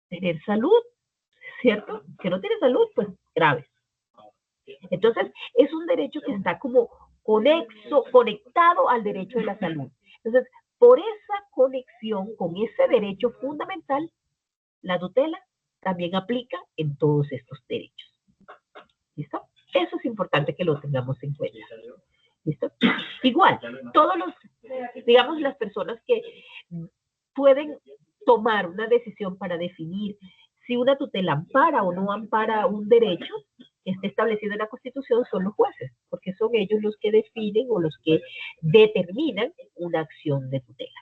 Tener salud, ¿cierto? Que no tiene salud, pues grave. Entonces, es un derecho que está como conectado al derecho de la salud. Entonces, por esa conexión con ese derecho fundamental, la tutela también aplica en todos estos derechos. ¿Listo? Eso es importante que lo tengamos en cuenta. ¿Listo? Igual, todos los, digamos, las personas que pueden tomar una decisión para definir si una tutela ampara o no ampara un derecho que esté establecido en la Constitución son los jueces, porque son ellos los que definen o los que determinan una acción de tutela,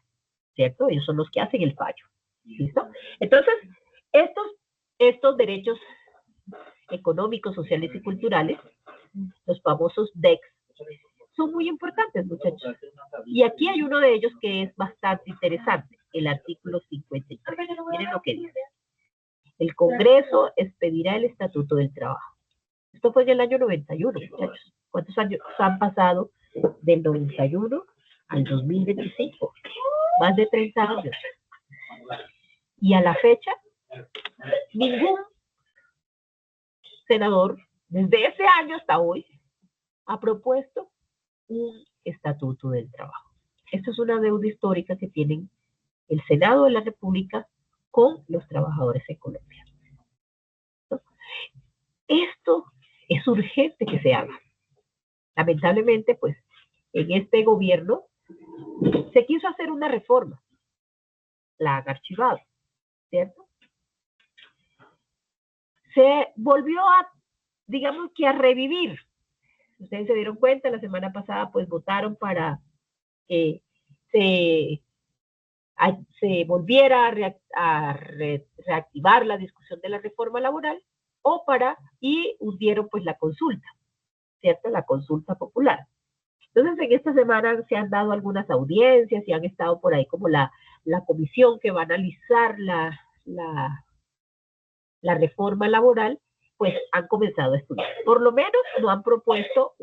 ¿cierto? Ellos son los que hacen el fallo. ¿Listo? Entonces, estos derechos económicos, sociales y culturales, los famosos DECs, son muy importantes, muchachos. Y aquí hay uno de ellos que es bastante interesante, el artículo 53. Miren lo que dice. El Congreso expedirá el Estatuto del Trabajo. Esto fue en el año 91, muchachos. ¿Cuántos años han pasado del 91 al 2025? Más de 30 años. Y a la fecha, ningún senador, desde ese año hasta hoy, ha propuesto un Estatuto del Trabajo. Esto es una deuda histórica que tienen el Senado de la República con los trabajadores en Colombia. Esto es urgente que se haga. Lamentablemente, pues, en este gobierno se quiso hacer una reforma. La han archivado, ¿cierto? Se volvió a, digamos que a revivir. Ustedes se dieron cuenta, la semana pasada, pues, votaron para que se volviera a reactivar la discusión de la reforma laboral y hundieron pues la consulta, ¿cierto? La consulta popular. Entonces en esta semana se han dado algunas audiencias y han estado por ahí como la comisión que va a analizar la reforma laboral, pues han comenzado a estudiar. Por lo menos no han propuesto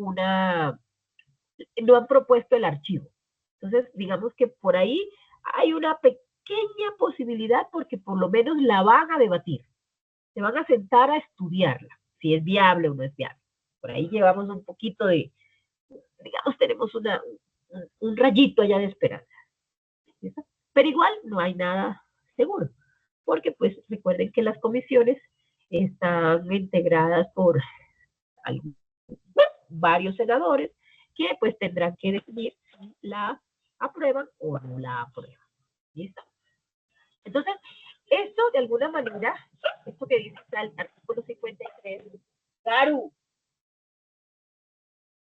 el archivo. Entonces digamos que por ahí hay una pequeña posibilidad porque por lo menos la van a debatir. Se van a sentar a estudiarla, si es viable o no es viable. Por ahí llevamos un poquito de, digamos, tenemos un rayito allá de esperanza. ¿Listo? Pero igual no hay nada seguro, porque pues recuerden que las comisiones están integradas por varios senadores que pues tendrán que definir si la aprueban o no la aprueban. ¿Listo? Entonces, esto de alguna manera, esto que dice el artículo 53, Garu,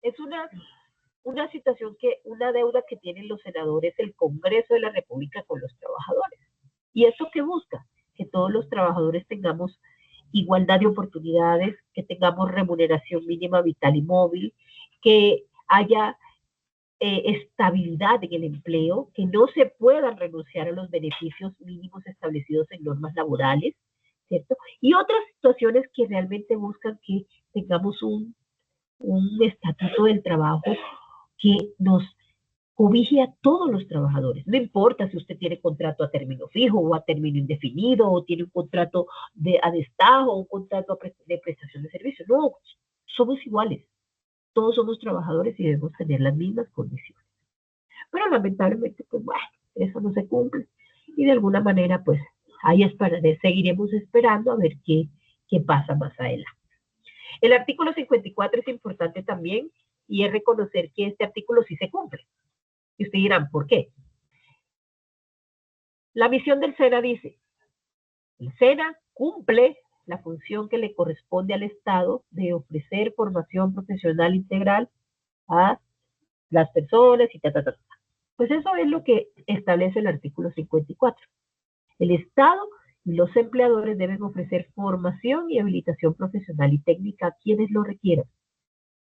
es una situación una deuda que tienen los senadores, el Congreso de la República con los trabajadores. ¿Y esto qué busca? Que todos los trabajadores tengamos igualdad de oportunidades, que tengamos remuneración mínima vital y móvil, que haya estabilidad en el empleo, que no se puedan renunciar a los beneficios mínimos establecidos en normas laborales, ¿cierto? Y otras situaciones que realmente buscan que tengamos un estatuto del trabajo que nos cobije a todos los trabajadores. No importa si usted tiene contrato a término fijo o a término indefinido, o tiene un contrato a destajo, o un contrato de prestación de servicio. No, somos iguales. Todos somos trabajadores y debemos tener las mismas condiciones. Pero lamentablemente, pues bueno, eso no se cumple. Y de alguna manera, pues ahí seguiremos esperando a ver qué pasa más adelante. El artículo 54 es importante también y es reconocer que este artículo sí se cumple. Y ustedes dirán, ¿por qué? La misión del SENA dice, el SENA cumple la función que le corresponde al Estado de ofrecer formación profesional integral a las personas y ta. Pues eso es lo que establece el artículo 54. El Estado y los empleadores deben ofrecer formación y habilitación profesional y técnica a quienes lo requieran.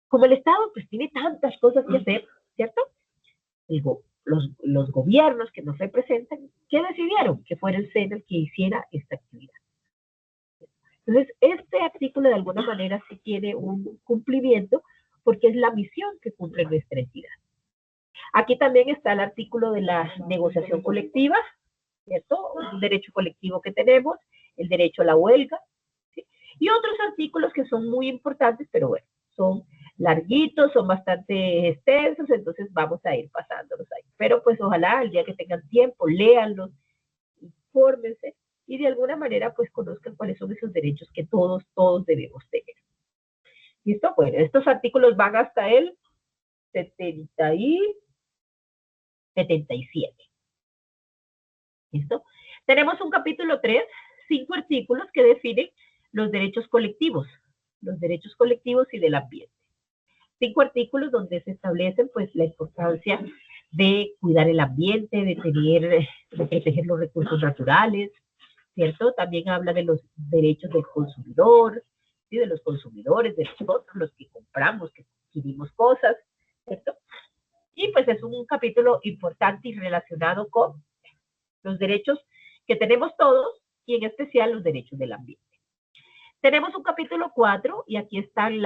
Como el Estado pues tiene tantas cosas que hacer, ¿cierto? Los gobiernos que nos representan, ¿qué decidieron? Que fuera el SENA el que hiciera esta actividad. Entonces, este artículo de alguna manera sí tiene un cumplimiento porque es la misión que cumple nuestra entidad. Aquí también está el artículo de la negociación colectiva, ¿cierto? Un derecho colectivo que tenemos, el derecho a la huelga, ¿sí? Y otros artículos que son muy importantes, pero bueno, son larguitos, son bastante extensos, entonces vamos a ir pasándolos ahí. Pero pues ojalá el día que tengan tiempo, léanlos, infórmense y de alguna manera pues conozcan cuáles son esos derechos que todos debemos tener. ¿Listo? Bueno, estos artículos van hasta el 70 y 77. ¿Listo? Tenemos un capítulo 3, 5 artículos que definen los derechos colectivos y del ambiente. 5 artículos donde se establecen pues la importancia de cuidar el ambiente, de proteger los recursos naturales, ¿cierto? También habla de los derechos del consumidor, ¿sí? De los consumidores, de nosotros, los que compramos, que adquirimos cosas, ¿cierto? Y pues es un capítulo importante y relacionado con los derechos que tenemos todos y en especial los derechos del ambiente. Tenemos un capítulo 4 y aquí están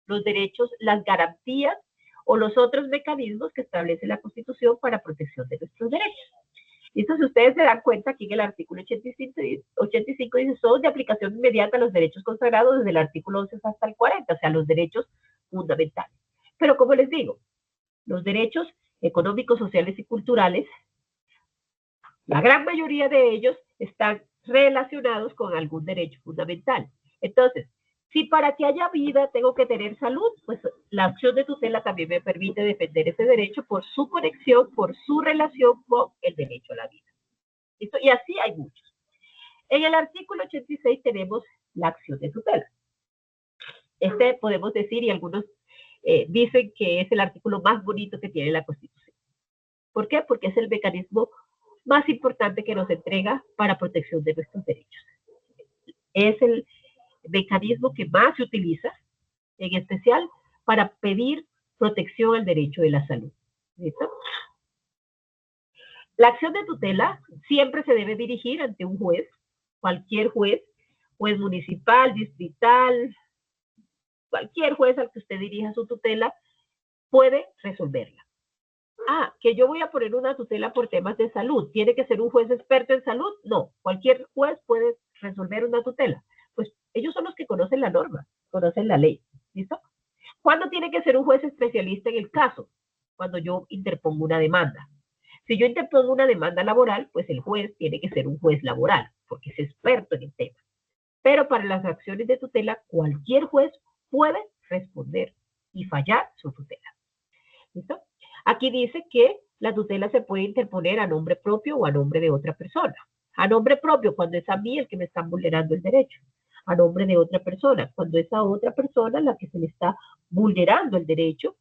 los derechos, las garantías o los otros mecanismos que establece la Constitución para protección de nuestros derechos. Y esto, si ustedes se dan cuenta, aquí en el artículo 85 dice, son de aplicación inmediata a los derechos consagrados desde el artículo 11 hasta el 40, o sea, los derechos fundamentales. Pero como les digo, los derechos económicos, sociales y culturales, la gran mayoría de ellos están relacionados con algún derecho fundamental. Entonces, si para que haya vida tengo que tener salud, pues la acción de tutela también me permite defender ese derecho por su conexión, por su relación con el derecho a la vida. ¿Listo? Y así hay muchos. En el artículo 86 tenemos la acción de tutela. Este podemos decir, y algunos dicen que es el artículo más bonito que tiene la Constitución. ¿Por qué? Porque es el mecanismo más importante que nos entrega para protección de nuestros derechos. Es el mecanismo que más se utiliza, en especial para pedir protección al derecho de la salud. ¿Listo? La acción de tutela siempre se debe dirigir ante un juez, cualquier juez municipal, distrital, cualquier juez al que usted dirija su tutela puede resolverla. Que yo voy a poner una tutela por temas de salud. ¿Tiene que ser un juez experto en salud? No, cualquier juez puede resolver una tutela. Pues ellos son los que conocen la norma, conocen la ley. ¿Listo? ¿Cuándo tiene que ser un juez especialista en el caso? Cuando yo interpongo una demanda. Si yo interpongo una demanda laboral, pues el juez tiene que ser un juez laboral, porque es experto en el tema. Pero para las acciones de tutela, cualquier juez puede responder y fallar su tutela. ¿Listo? Aquí dice que la tutela se puede interponer a nombre propio o a nombre de otra persona. A nombre propio, cuando es a mí el que me están vulnerando el derecho. A nombre de otra persona, cuando es a otra persona la que se le está vulnerando el derecho,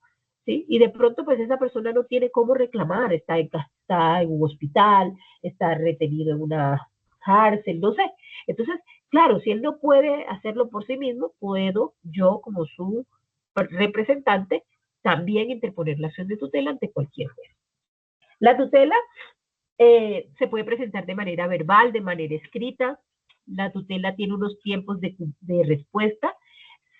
¿sí? Y de pronto, pues esa persona no tiene cómo reclamar, está en un hospital, está retenido en una cárcel, no sé. Entonces, claro, si él no puede hacerlo por sí mismo, puedo yo, como su representante, también interponer la acción de tutela ante cualquier juez. La tutela se puede presentar de manera verbal, de manera escrita. La tutela tiene unos tiempos de respuesta.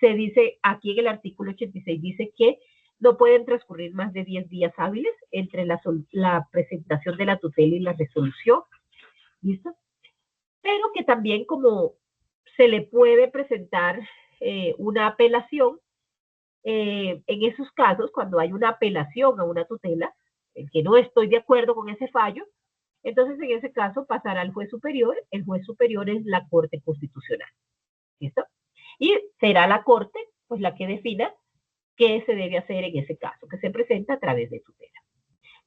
Se dice, aquí en el artículo 86 dice que no pueden transcurrir más de 10 días hábiles entre la presentación de la tutela y la resolución. ¿Listo? Pero que también como se le puede presentar una apelación, en esos casos, cuando hay una apelación a una tutela, en que no estoy de acuerdo con ese fallo, entonces en ese caso pasará al juez superior. El juez superior es la Corte Constitucional. ¿Listo? Y será la Corte, pues, la que defina qué se debe hacer en ese caso, que se presenta a través de tutela.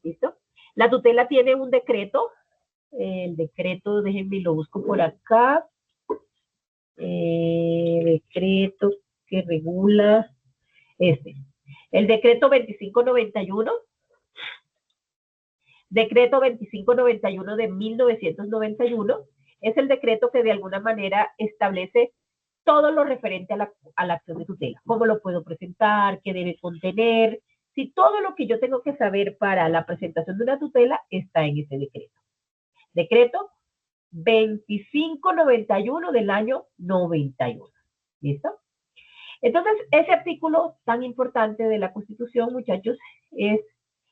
¿Listo? La tutela tiene un decreto, el decreto, déjenme lo busco por acá, decreto que regula el decreto 2591, decreto 2591 de 1991, es el decreto que de alguna manera establece todo lo referente a la acción de tutela. ¿Cómo lo puedo presentar? ¿Qué debe contener? Si todo lo que yo tengo que saber para la presentación de una tutela está en ese decreto. Decreto 2591 del año 91. ¿Listo? Entonces, ese artículo tan importante de la Constitución, muchachos, es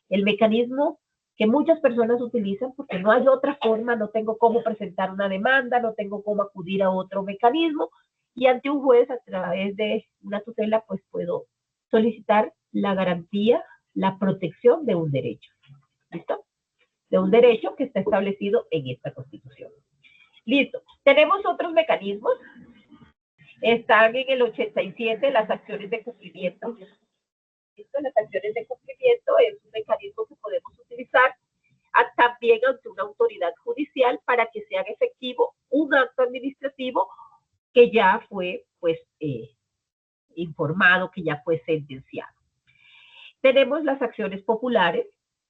el mecanismo que muchas personas utilizan porque no hay otra forma, no tengo cómo presentar una demanda, no tengo cómo acudir a otro mecanismo y ante un juez a través de una tutela pues puedo solicitar la garantía, la protección de un derecho. ¿Listo? De un derecho que está establecido en esta Constitución. Listo. Tenemos otros mecanismos. Están en el 87 las acciones de cumplimiento. ¿Listo? Las acciones de cumplimiento es un mecanismo que podemos utilizar también ante una autoridad judicial para que sea efectivo un acto administrativo que ya fue pues informado, que ya fue sentenciado. Tenemos las acciones populares.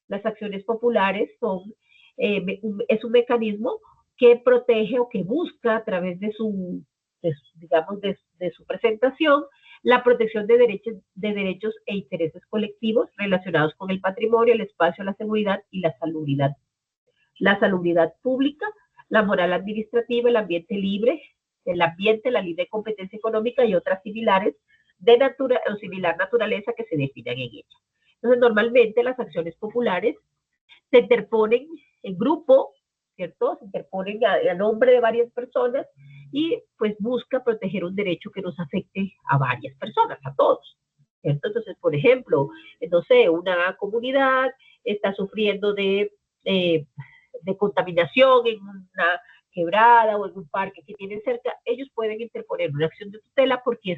Las acciones populares son, es un mecanismo que protege o que busca a través de su presentación la protección de derechos e intereses colectivos relacionados con el patrimonio, el espacio, la seguridad y la salubridad. La salubridad pública, la moral administrativa, el ambiente libre, la libre competencia económica y otras similares de similar naturaleza que se definan en ella. Entonces, normalmente las acciones populares se interponen en grupo, ¿cierto? Se interponen a nombre de varias personas y pues busca proteger un derecho que nos afecte a varias personas, a todos, ¿cierto? Entonces, por ejemplo, no sé, una comunidad está sufriendo de contaminación en una quebrada o en un parque que tienen cerca, ellos pueden interponer una acción de tutela porque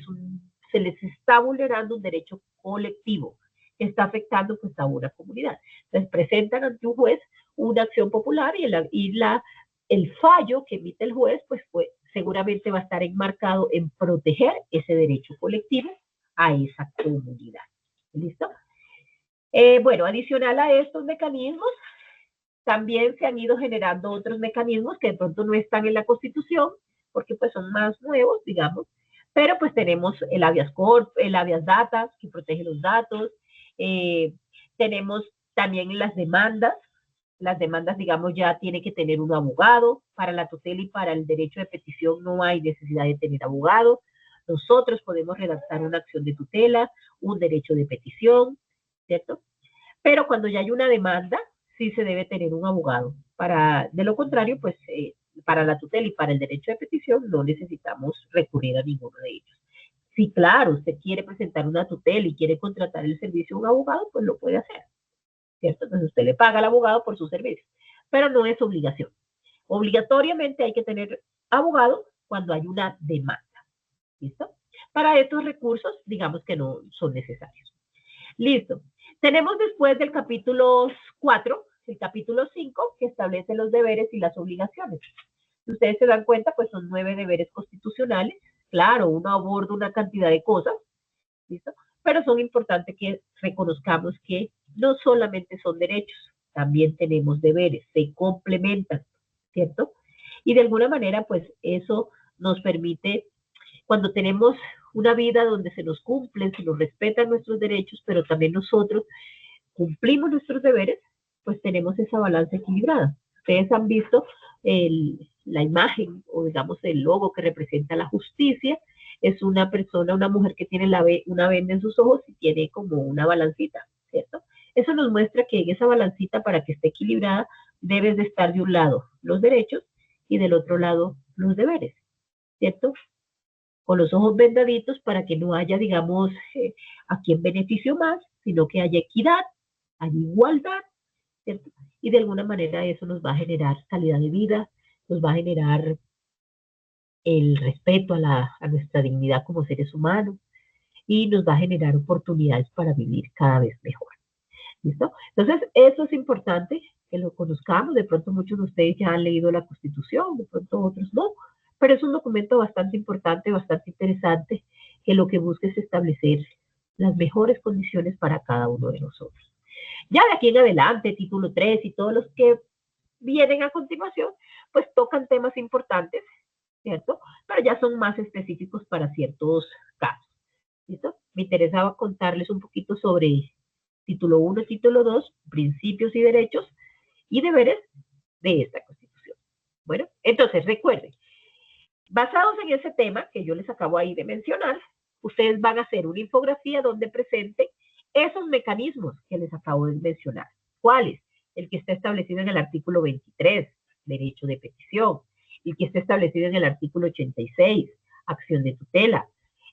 se les está vulnerando un derecho colectivo que está afectando pues a una comunidad. Entonces presentan ante un juez una acción popular y el fallo que emite el juez pues seguramente va a estar enmarcado en proteger ese derecho colectivo a esa comunidad. ¿Listo? Bueno, adicional a estos mecanismos, también se han ido generando otros mecanismos que de pronto no están en la Constitución, porque pues son más nuevos, digamos, pero pues tenemos el habeas corpus, el habeas data, que protege los datos, tenemos también las demandas, digamos, ya tiene que tener un abogado, para la tutela y para el derecho de petición no hay necesidad de tener abogado, nosotros podemos redactar una acción de tutela, un derecho de petición, ¿cierto? Pero cuando ya hay una demanda, sí se debe tener un abogado. De lo contrario, pues para la tutela y para el derecho de petición no necesitamos recurrir a ninguno de ellos. Si, claro, usted quiere presentar una tutela y quiere contratar el servicio de un abogado, pues lo puede hacer, ¿cierto? Entonces usted le paga al abogado por su servicio, pero no es obligación. Obligatoriamente hay que tener abogado cuando hay una demanda, ¿listo? Para estos recursos, digamos que no son necesarios. Listo. Tenemos después del capítulo 4, el capítulo 5, que establece los deberes y las obligaciones. Si ustedes se dan cuenta, pues son 9 deberes constitucionales. Claro, uno aborda una cantidad de cosas, ¿listo? Pero son importantes que reconozcamos que no solamente son derechos, también tenemos deberes, se complementan, ¿cierto? Y de alguna manera, pues eso nos permite, cuando tenemos una vida donde se nos cumplen, se nos respetan nuestros derechos, pero también nosotros cumplimos nuestros deberes, pues tenemos esa balanza equilibrada. Ustedes han visto la imagen o digamos el logo que representa la justicia, es una persona, una mujer que tiene una venda en sus ojos y tiene como una balancita, ¿cierto? Eso nos muestra que en esa balancita, para que esté equilibrada, debes de estar de un lado los derechos y del otro lado los deberes, ¿cierto? Con los ojos vendaditos para que no haya, digamos, a quién beneficio más, sino que haya equidad, haya igualdad, ¿cierto? Y de alguna manera eso nos va a generar calidad de vida, nos va a generar el respeto a nuestra dignidad como seres humanos y nos va a generar oportunidades para vivir cada vez mejor. ¿Listo? Entonces, eso es importante que lo conozcamos. De pronto muchos de ustedes ya han leído la Constitución, de pronto otros no, pero es un documento bastante importante, bastante interesante, que lo que busca es establecer las mejores condiciones para cada uno de nosotros. Ya de aquí en adelante, título 3 y todos los que vienen a continuación, pues tocan temas importantes, ¿cierto? Pero ya son más específicos para ciertos casos. ¿Listo? Me interesaba contarles un poquito sobre título 1 y título 2, principios y derechos y deberes de esta Constitución. Bueno, entonces recuerden, basados en ese tema que yo les acabo ahí de mencionar, ustedes van a hacer una infografía donde presenten esos mecanismos que les acabo de mencionar. ¿Cuáles? El que está establecido en el artículo 23, derecho de petición, el que está establecido en el artículo 86, acción de tutela,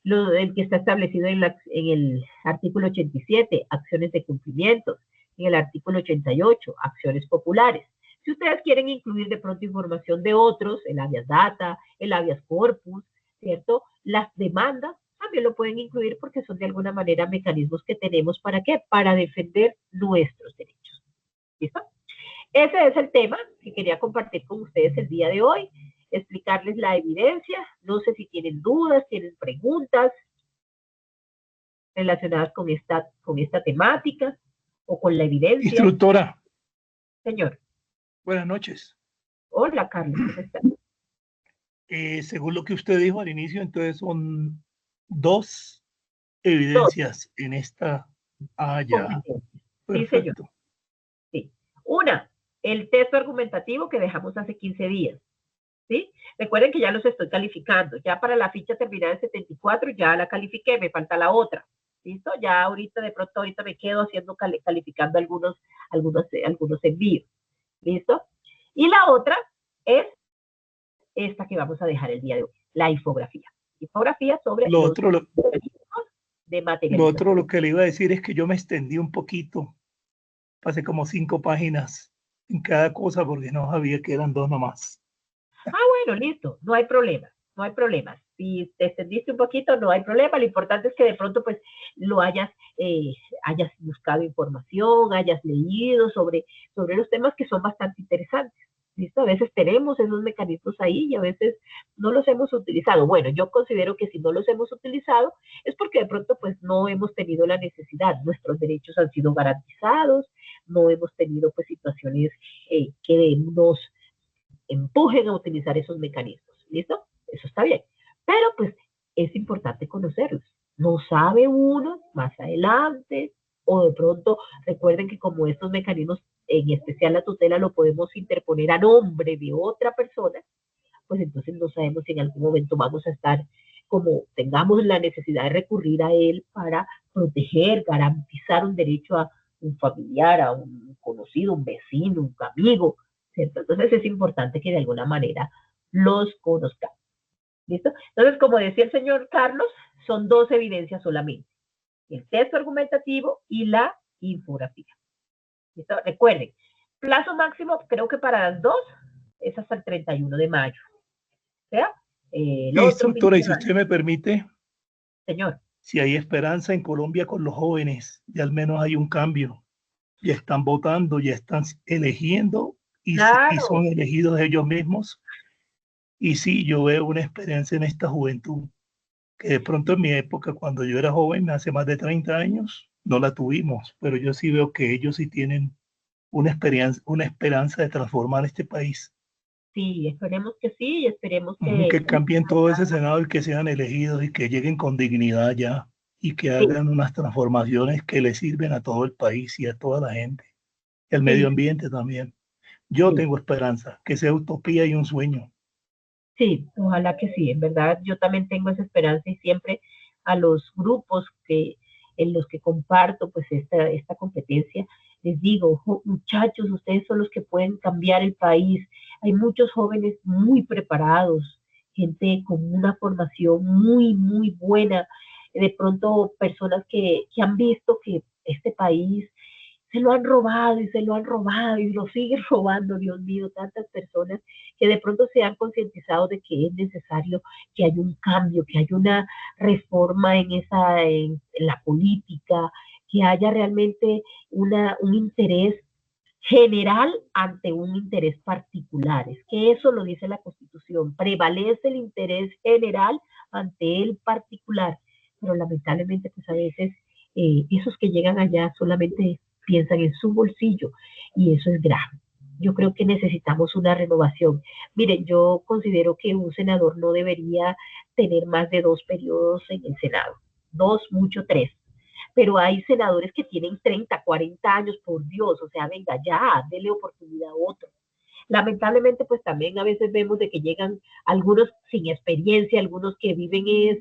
el que está establecido en el artículo 87, acciones de cumplimiento, en el artículo 88, acciones populares. Si ustedes quieren incluir de pronto información de otros, el habeas data, el habeas corpus, ¿cierto? Las demandas también lo pueden incluir porque son de alguna manera mecanismos que tenemos ¿para qué? Para defender nuestros derechos. ¿Listo? Ese es el tema que quería compartir con ustedes el día de hoy, explicarles la evidencia. No sé si tienen dudas, tienen preguntas relacionadas con esta temática o con la evidencia. Instructora. Señor. Buenas noches. Hola, Carlos, ¿cómo estás? Según lo que usted dijo al inicio, entonces son dos evidencias en esta. Ah, ya. Sí, señor. Sí. Una, el texto argumentativo que dejamos hace 15 días. ¿Sí? Recuerden que ya los estoy calificando. Ya para la ficha terminada en 74 ya la califiqué, me falta la otra. ¿Listo? Ya ahorita, de pronto, ahorita me quedo haciendo, calificando algunos envíos. ¿Listo? Y la otra es esta que vamos a dejar el día de hoy, la infografía. Infografía sobre lo otro, de materialización. Lo que le iba a decir es que yo me extendí un poquito. Pasé como 5 páginas en cada cosa porque no sabía que eran 2 nomás. Ah, bueno, listo, no hay problema, no hay problema. Si te extendiste un poquito, no hay problema. Lo importante es que de pronto pues lo hayas buscado información, hayas leído sobre los temas que son bastante interesantes. ¿Listo? A veces tenemos esos mecanismos ahí y a veces no los hemos utilizado. Bueno, yo considero que si no los hemos utilizado es porque de pronto pues no hemos tenido la necesidad. Nuestros derechos han sido garantizados, no hemos tenido pues situaciones que nos empujen a utilizar esos mecanismos. ¿Listo? Eso está bien. Pero pues es importante conocerlos. No sabe uno más adelante o de pronto recuerden que como estos mecanismos, en especial la tutela, lo podemos interponer a nombre de otra persona, pues entonces no sabemos si en algún momento vamos a estar como tengamos la necesidad de recurrir a él para proteger, garantizar un derecho a un familiar, a un conocido, un vecino, un amigo, ¿cierto? Entonces es importante que de alguna manera los conozcamos. ¿Listo? Entonces, como decía el señor Carlos, son 2 evidencias solamente. El texto argumentativo y la infografía. ¿Listo? Recuerden, plazo máximo, creo que para las 2 es hasta el 31 de mayo. ¿Sea? Instructora, y si usted me permite, señor, si hay esperanza en Colombia con los jóvenes, ya al menos hay un cambio. Ya están votando, ya están eligiendo y son elegidos ellos mismos. Y sí, yo veo una esperanza en esta juventud, que de pronto en mi época, cuando yo era joven, hace más de 30 años, no la tuvimos, pero yo sí veo que ellos sí tienen una esperanza de transformar este país. Sí, esperemos que sí, y esperemos que... Que cambien todo ese Senado y que sean elegidos y que lleguen con dignidad ya y que hagan unas transformaciones que le sirven a todo el país y a toda la gente, y al medio ambiente también. Yo tengo esperanza, que sea utopía y un sueño. Sí, ojalá que sí, en verdad yo también tengo esa esperanza y siempre a los grupos en los que comparto pues esta competencia, les digo, muchachos, ustedes son los que pueden cambiar el país. Hay muchos jóvenes muy preparados, gente con una formación muy, muy buena, de pronto personas que han visto que este país se lo han robado y se lo han robado y lo siguen robando, Dios mío, tantas personas que de pronto se han concientizado de que es necesario que haya un cambio, que haya una reforma en la política, que haya realmente un interés general ante un interés particular. Es que eso lo dice la Constitución, prevalece el interés general ante el particular, pero lamentablemente pues a veces esos que llegan allá solamente piensan en su bolsillo y eso es grave. Yo creo que necesitamos una renovación. Miren, yo considero que un senador no debería tener más de 2 periodos en el Senado, 2, mucho 3, pero hay senadores que tienen 30, 40 años, por Dios, o sea, venga ya, dele oportunidad a otro. Lamentablemente, pues también a veces vemos de que llegan algunos sin experiencia, algunos que viven es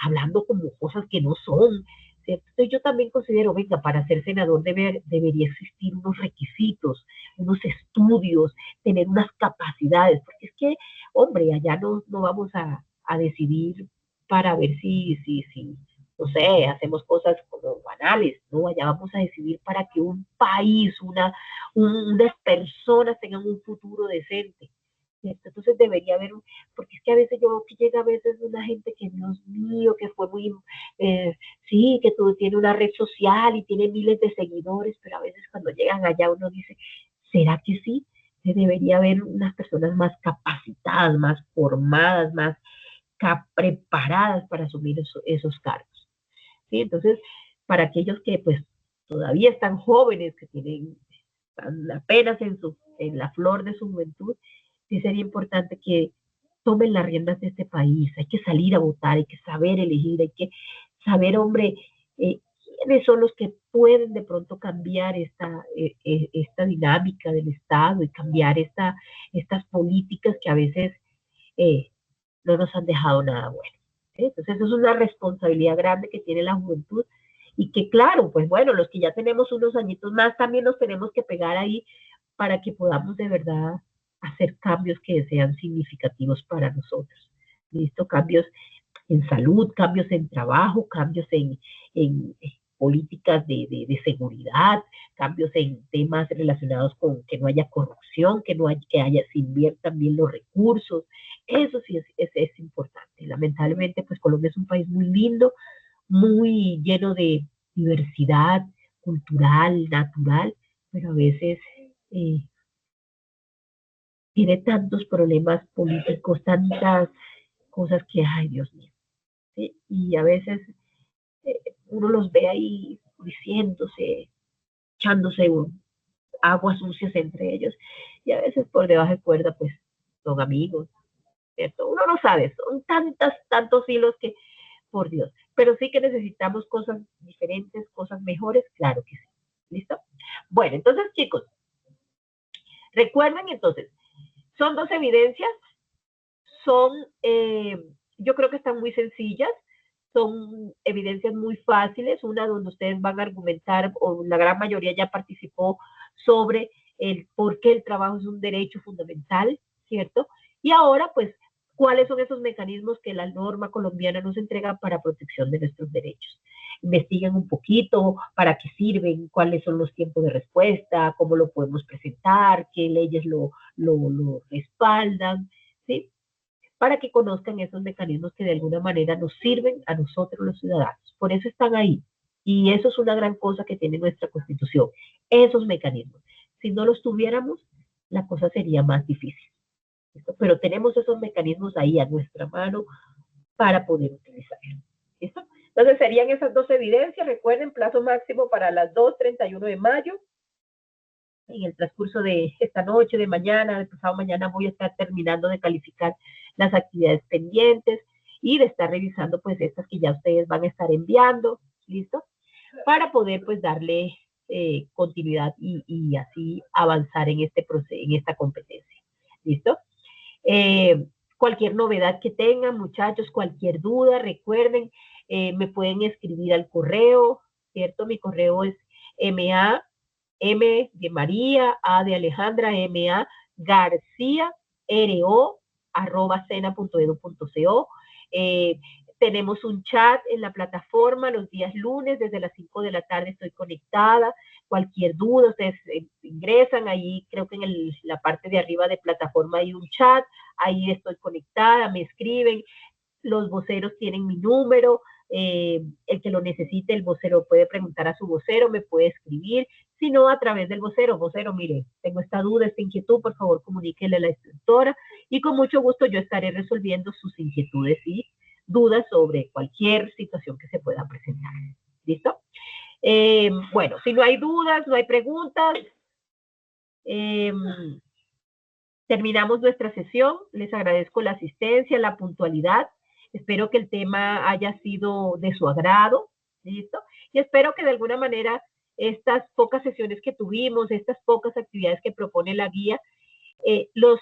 hablando como cosas que no son, ¿cierto? Entonces yo también considero, venga, para ser senador debería existir unos requisitos, unos estudios, tener unas capacidades, porque es que, hombre, allá no vamos a decidir para ver si, no sé, hacemos cosas como banales, ¿no? Allá vamos a decidir para que un país, unas personas tengan un futuro decente. ¿Cierto? Entonces debería haber, porque es que a veces yo que llega a veces una gente que, Dios mío, que fue muy, sí, que tú tiene una red social y tiene miles de seguidores, pero a veces cuando llegan allá uno dice, ¿será que sí? Que debería haber unas personas más capacitadas, más formadas, más preparadas para asumir esos cargos. ¿Sí? Entonces, para aquellos que pues todavía están jóvenes, que están apenas en la flor de su juventud, sí sería importante que tomen las riendas de este país. Hay que salir a votar, hay que saber elegir, hay que saber, hombre, quiénes son los que pueden de pronto cambiar esta dinámica del Estado y cambiar estas políticas que a veces no nos han dejado nada bueno. ¿Sí? Entonces, eso es una responsabilidad grande que tiene la juventud y que, claro, pues bueno, los que ya tenemos unos añitos más también nos tenemos que pegar ahí para que podamos de verdad hacer cambios que sean significativos para nosotros. ¿Listo? Cambios en salud, cambios en trabajo, cambios en políticas de seguridad, cambios en temas relacionados con que no haya corrupción, se inviertan bien los recursos. Eso sí es importante. Lamentablemente, pues Colombia es un país muy lindo, muy lleno de diversidad cultural, natural, pero a veces tiene tantos problemas políticos, tantas cosas que, ay, Dios mío. ¿Sí? Y a veces uno los ve ahí diciéndose, echándose aguas sucias entre ellos, y a veces por debajo de cuerda, pues, son amigos, ¿cierto? Uno no sabe, son tantos hilos que, por Dios, pero sí que necesitamos cosas diferentes, cosas mejores, claro que sí. ¿Listo? Bueno, entonces, chicos, recuerden entonces, son 2 evidencias, yo creo que están muy sencillas, son evidencias muy fáciles, una donde ustedes van a argumentar, o la gran mayoría ya participó sobre el por qué el trabajo es un derecho fundamental, ¿cierto? Y ahora, pues, ¿cuáles son esos mecanismos que la norma colombiana nos entrega para protección de nuestros derechos? Investiguen un poquito para qué sirven, cuáles son los tiempos de respuesta, cómo lo podemos presentar, qué leyes lo respaldan, ¿sí? Para que conozcan esos mecanismos que de alguna manera nos sirven a nosotros los ciudadanos. Por eso están ahí. Y eso es una gran cosa que tiene nuestra Constitución, esos mecanismos. Si no los tuviéramos, la cosa sería más difícil. ¿Listo? Pero tenemos esos mecanismos ahí a nuestra mano para poder utilizarlos. ¿Listo? Entonces serían esas 2 evidencias. Recuerden, plazo máximo para las 2:31 de mayo. En el transcurso de esta noche, de mañana, de pasado mañana, voy a estar terminando de calificar las actividades pendientes y de estar revisando pues estas que ya ustedes van a estar enviando, ¿listo? Para poder pues darle continuidad y así avanzar en esta competencia, ¿listo? Cualquier novedad que tengan, muchachos, cualquier duda, recuerden, me pueden escribir al correo, ¿cierto? Mi correo es M de María, A de Alejandra, MA, García, RO, @sena.edu.co. Tenemos un chat en la plataforma los días lunes, desde las 5 de la tarde estoy conectada. cualquier duda, ustedes ingresan, ahí creo que en la parte de arriba de plataforma hay un chat, ahí estoy conectada, me escriben, los voceros tienen mi número, el que lo necesite, el vocero puede preguntar a su vocero, me puede escribir, si no a través del vocero, mire, tengo esta duda, esta inquietud, por favor comuníquele a la instructora y con mucho gusto yo estaré resolviendo sus inquietudes y dudas sobre cualquier situación que se pueda presentar. ¿Listo? Bueno, si no hay dudas, no hay preguntas, terminamos nuestra sesión. Les agradezco la asistencia, la puntualidad. Espero que el tema haya sido de su agrado, ¿listo? Y espero que de alguna manera estas pocas sesiones que tuvimos, estas pocas actividades que propone la guía, los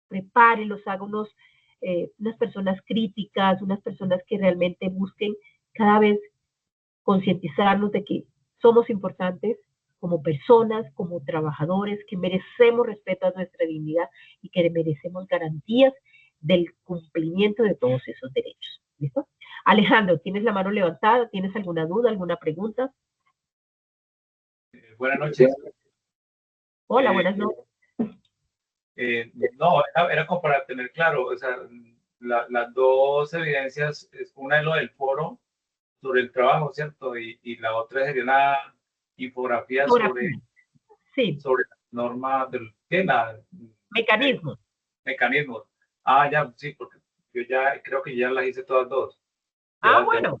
prepare, los haga unas personas críticas, unas personas que realmente busquen cada vez concientizarnos de que somos importantes como personas, como trabajadores, que merecemos respeto a nuestra dignidad y que merecemos garantías del cumplimiento de todos esos derechos. ¿Listo? Alejandro, ¿tienes la mano levantada? ¿Tienes alguna duda, alguna pregunta? Buenas noches. Hola, buenas noches. No, era como para tener claro, o sea, las dos evidencias, una es lo del foro sobre el trabajo, ¿cierto? Y la otra sería una infografía sobre la norma del mecanismos. Mecanismos. Ah, ya, sí, porque yo ya creo que ya las hice todas dos. Bueno.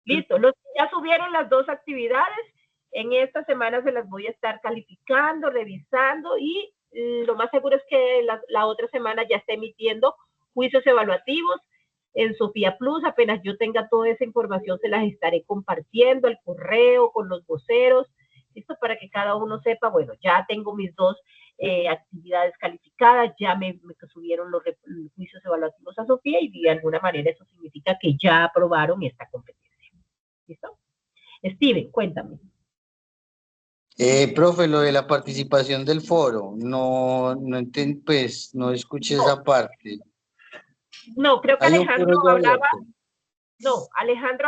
Listo, los que ya subieron las dos actividades, en esta semana se las voy a estar calificando, revisando y lo más seguro es que la otra semana ya esté emitiendo juicios evaluativos en Sofía Plus. Apenas yo tenga toda esa información se las estaré compartiendo al correo, con los voceros, listo, para que cada uno sepa, bueno, ya tengo mis dos actividades calificadas, ya me subieron los juicios evaluativos a Sofía y de alguna manera eso significa que ya aprobaron esta competencia. ¿Listo? Steven, cuéntame. Profe, lo de la participación del foro, no escuché esa parte. No, creo que Alejandro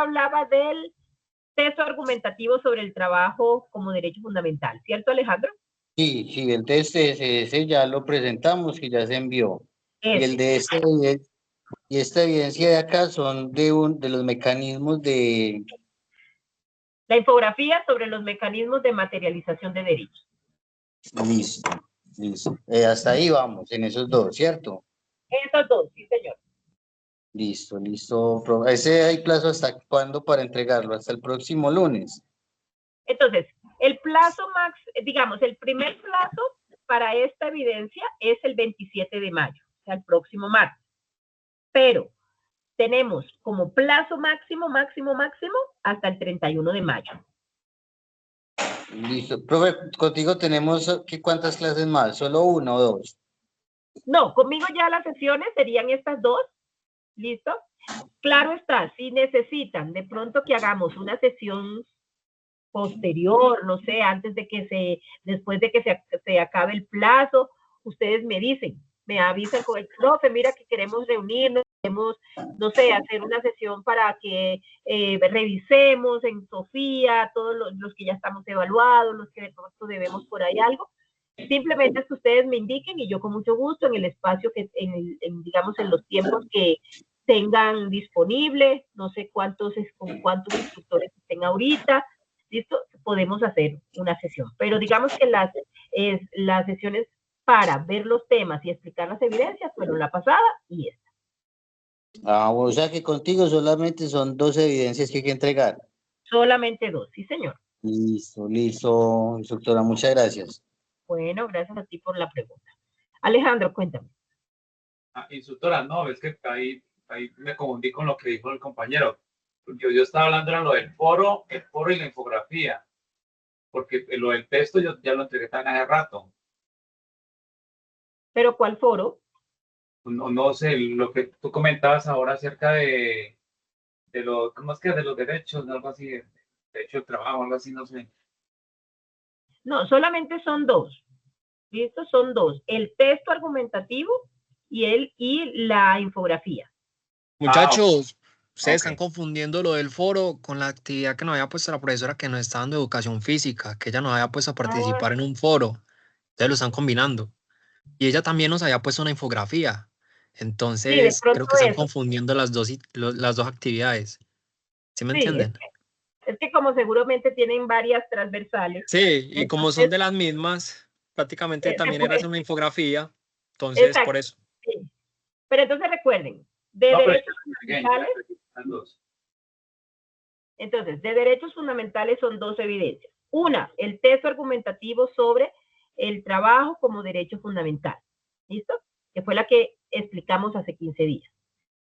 hablaba del texto argumentativo sobre el trabajo como derecho fundamental, ¿cierto, Alejandro? Sí, el test ese ya lo presentamos y ya se envió. Y el de esta evidencia de acá son de los mecanismos de... La infografía sobre los mecanismos de materialización de derechos. Listo. Hasta ahí vamos, en esos dos, ¿cierto? Esos dos, sí, señor. Listo. ¿Ese hay plazo hasta cuándo para entregarlo? ¿Hasta el próximo lunes? Entonces, el plazo digamos, el primer plazo para esta evidencia es el 27 de mayo, o sea, el próximo martes. Pero tenemos como plazo máximo hasta el 31 de mayo. Listo. Profe, contigo tenemos ¿cuántas clases más? ¿Solo una o dos? No, conmigo ya las sesiones serían estas dos. ¿Listo? Claro está, si necesitan de pronto que hagamos una sesión posterior, no sé, después de que se acabe el plazo, ustedes me dicen, me avisan con el profe, mira que queremos reunirnos, queremos, no sé, hacer una sesión para que revisemos en Sofía, todos los que ya estamos evaluados, los que de pronto debemos por ahí algo. Simplemente es que ustedes me indiquen y yo con mucho gusto en el espacio digamos, en los tiempos que tengan disponible, no sé cuántos instructores estén ahorita, ¿listo? Podemos hacer una sesión. Pero digamos que las sesiones para ver los temas y explicar las evidencias fueron la pasada y esta. O sea que contigo solamente son dos evidencias que hay que entregar. Solamente dos, sí, señor. Listo, instructora, muchas gracias. Bueno, gracias a ti por la pregunta. Alejandro, cuéntame. Instructora, no, es que ahí me confundí con lo que dijo el compañero. Yo estaba hablando de lo del foro y la infografía, porque lo del texto yo ya lo entregué tan hace rato. ¿Pero cuál foro? No sé, lo que tú comentabas ahora acerca de los, ¿cómo es que? De los derechos, algo así, derecho al trabajo, algo así, no sé. No, solamente son dos. ¿Listo? Son dos. El texto argumentativo y la infografía. Muchachos, Ustedes están confundiendo lo del foro con la actividad que nos había puesto la profesora que nos está dando educación física, que ella nos había puesto a participar en un foro. Ustedes lo están combinando. Y ella también nos había puesto una infografía. Entonces, creo que están confundiendo las dos actividades. ¿Sí me entienden? Es que como seguramente tienen varias transversales. Sí, y como son de las mismas, prácticamente también era una infografía. Entonces, exacto, por eso. Sí. Pero entonces recuerden, de derechos fundamentales. Entonces, de derechos fundamentales son 2 evidencias. Una, el texto argumentativo sobre el trabajo como derecho fundamental. ¿Listo? Que fue la que explicamos hace 15 días.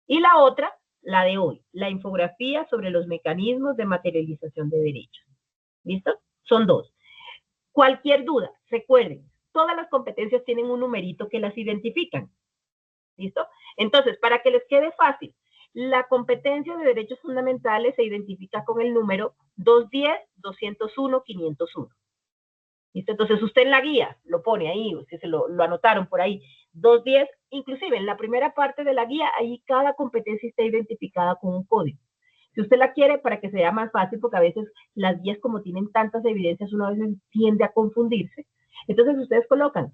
Y la otra, la de hoy, la infografía sobre los mecanismos de materialización de derechos. ¿Listo? Son 2. Cualquier duda, recuerden, todas las competencias tienen un numerito que las identifican. ¿Listo? Entonces, para que les quede fácil, la competencia de derechos fundamentales se identifica con el número 210-201-501. ¿Listo? Entonces, usted en la guía lo pone ahí, si se lo anotaron por ahí, 210, inclusive en la primera parte de la guía, ahí cada competencia está identificada con un código. Si usted la quiere, para que sea más fácil, porque a veces las guías, como tienen tantas evidencias, uno a veces tiende a confundirse. Entonces, ustedes colocan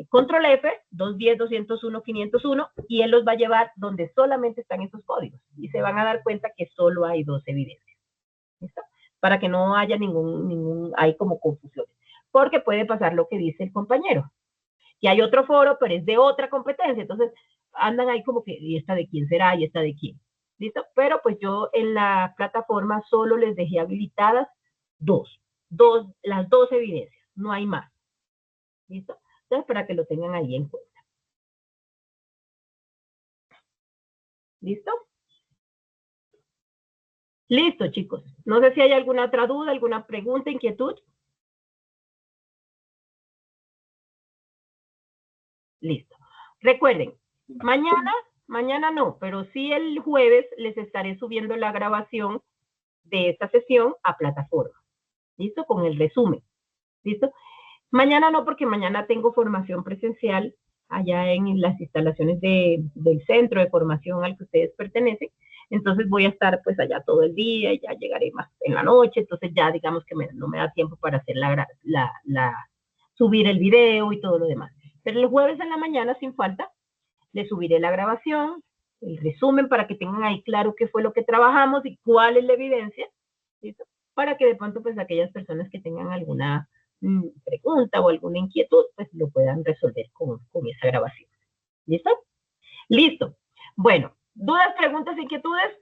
Control F, 210-201-501, y él los va a llevar donde solamente están esos códigos. Y se van a dar cuenta que solo hay 2 evidencias. ¿Listo? Para que no haya hay como confusiones. Porque puede pasar lo que dice el compañero. Que hay otro foro, pero es de otra competencia. Entonces, andan ahí como que, ¿y esta de quién será? ¿Y esta de quién? ¿Listo? Pero pues yo en la plataforma solo les dejé habilitadas las 2 evidencias. No hay más. ¿Listo? Entonces, para que lo tengan ahí en cuenta. ¿Listo? Listo, chicos. No sé si hay alguna otra duda, alguna pregunta, inquietud. Listo. Recuerden, mañana no, pero sí el jueves les estaré subiendo la grabación de esta sesión a plataforma. ¿Listo? Con el resumen. ¿Listo? Mañana no, porque mañana tengo formación presencial allá en las instalaciones del centro de formación al que ustedes pertenecen. Entonces voy a estar pues allá todo el día y ya llegaré más en la noche. Entonces ya digamos que no me da tiempo para hacer subir el video y todo lo demás. Pero el jueves en la mañana, sin falta, les subiré la grabación, el resumen para que tengan ahí claro qué fue lo que trabajamos y cuál es la evidencia, ¿listo? Para que de pronto pues aquellas personas que tengan alguna pregunta o alguna inquietud, pues lo puedan resolver con esa grabación. ¿Listo? Listo. Bueno, ¿dudas, preguntas, inquietudes?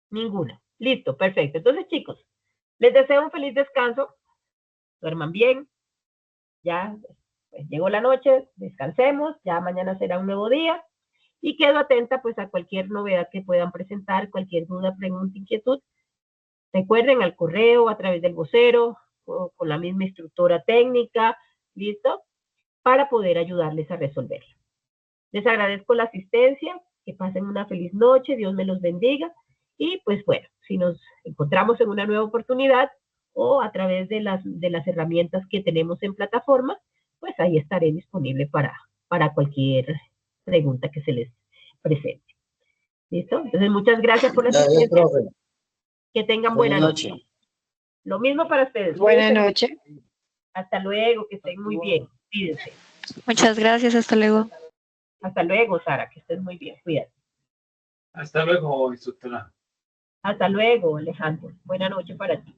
Ninguna. Listo, perfecto. Entonces, chicos, les deseo un feliz descanso. Duerman bien. Ya pues, llegó la noche, descansemos. Ya mañana será un nuevo día. Y quedo atenta pues a cualquier novedad que puedan presentar, cualquier duda, pregunta, inquietud. Recuerden al correo, a través del vocero, o con la misma instructora técnica, ¿listo? Para poder ayudarles a resolverlo. Les agradezco la asistencia, que pasen una feliz noche, Dios me los bendiga. Y pues bueno, si nos encontramos en una nueva oportunidad o a través de las herramientas que tenemos en plataforma, pues ahí estaré disponible para cualquier pregunta que se les presente. ¿Listo? Entonces, muchas gracias por la asistencia. Que tengan buena noche. Lo mismo para ustedes. Buenas noches. Hasta luego, que estén muy bien. Cuídense. Muchas gracias, hasta luego. Hasta luego, Sara, que estés muy bien. Cuídate. Hasta luego, instructora. Hasta luego, Alejandro. Buena noche para ti.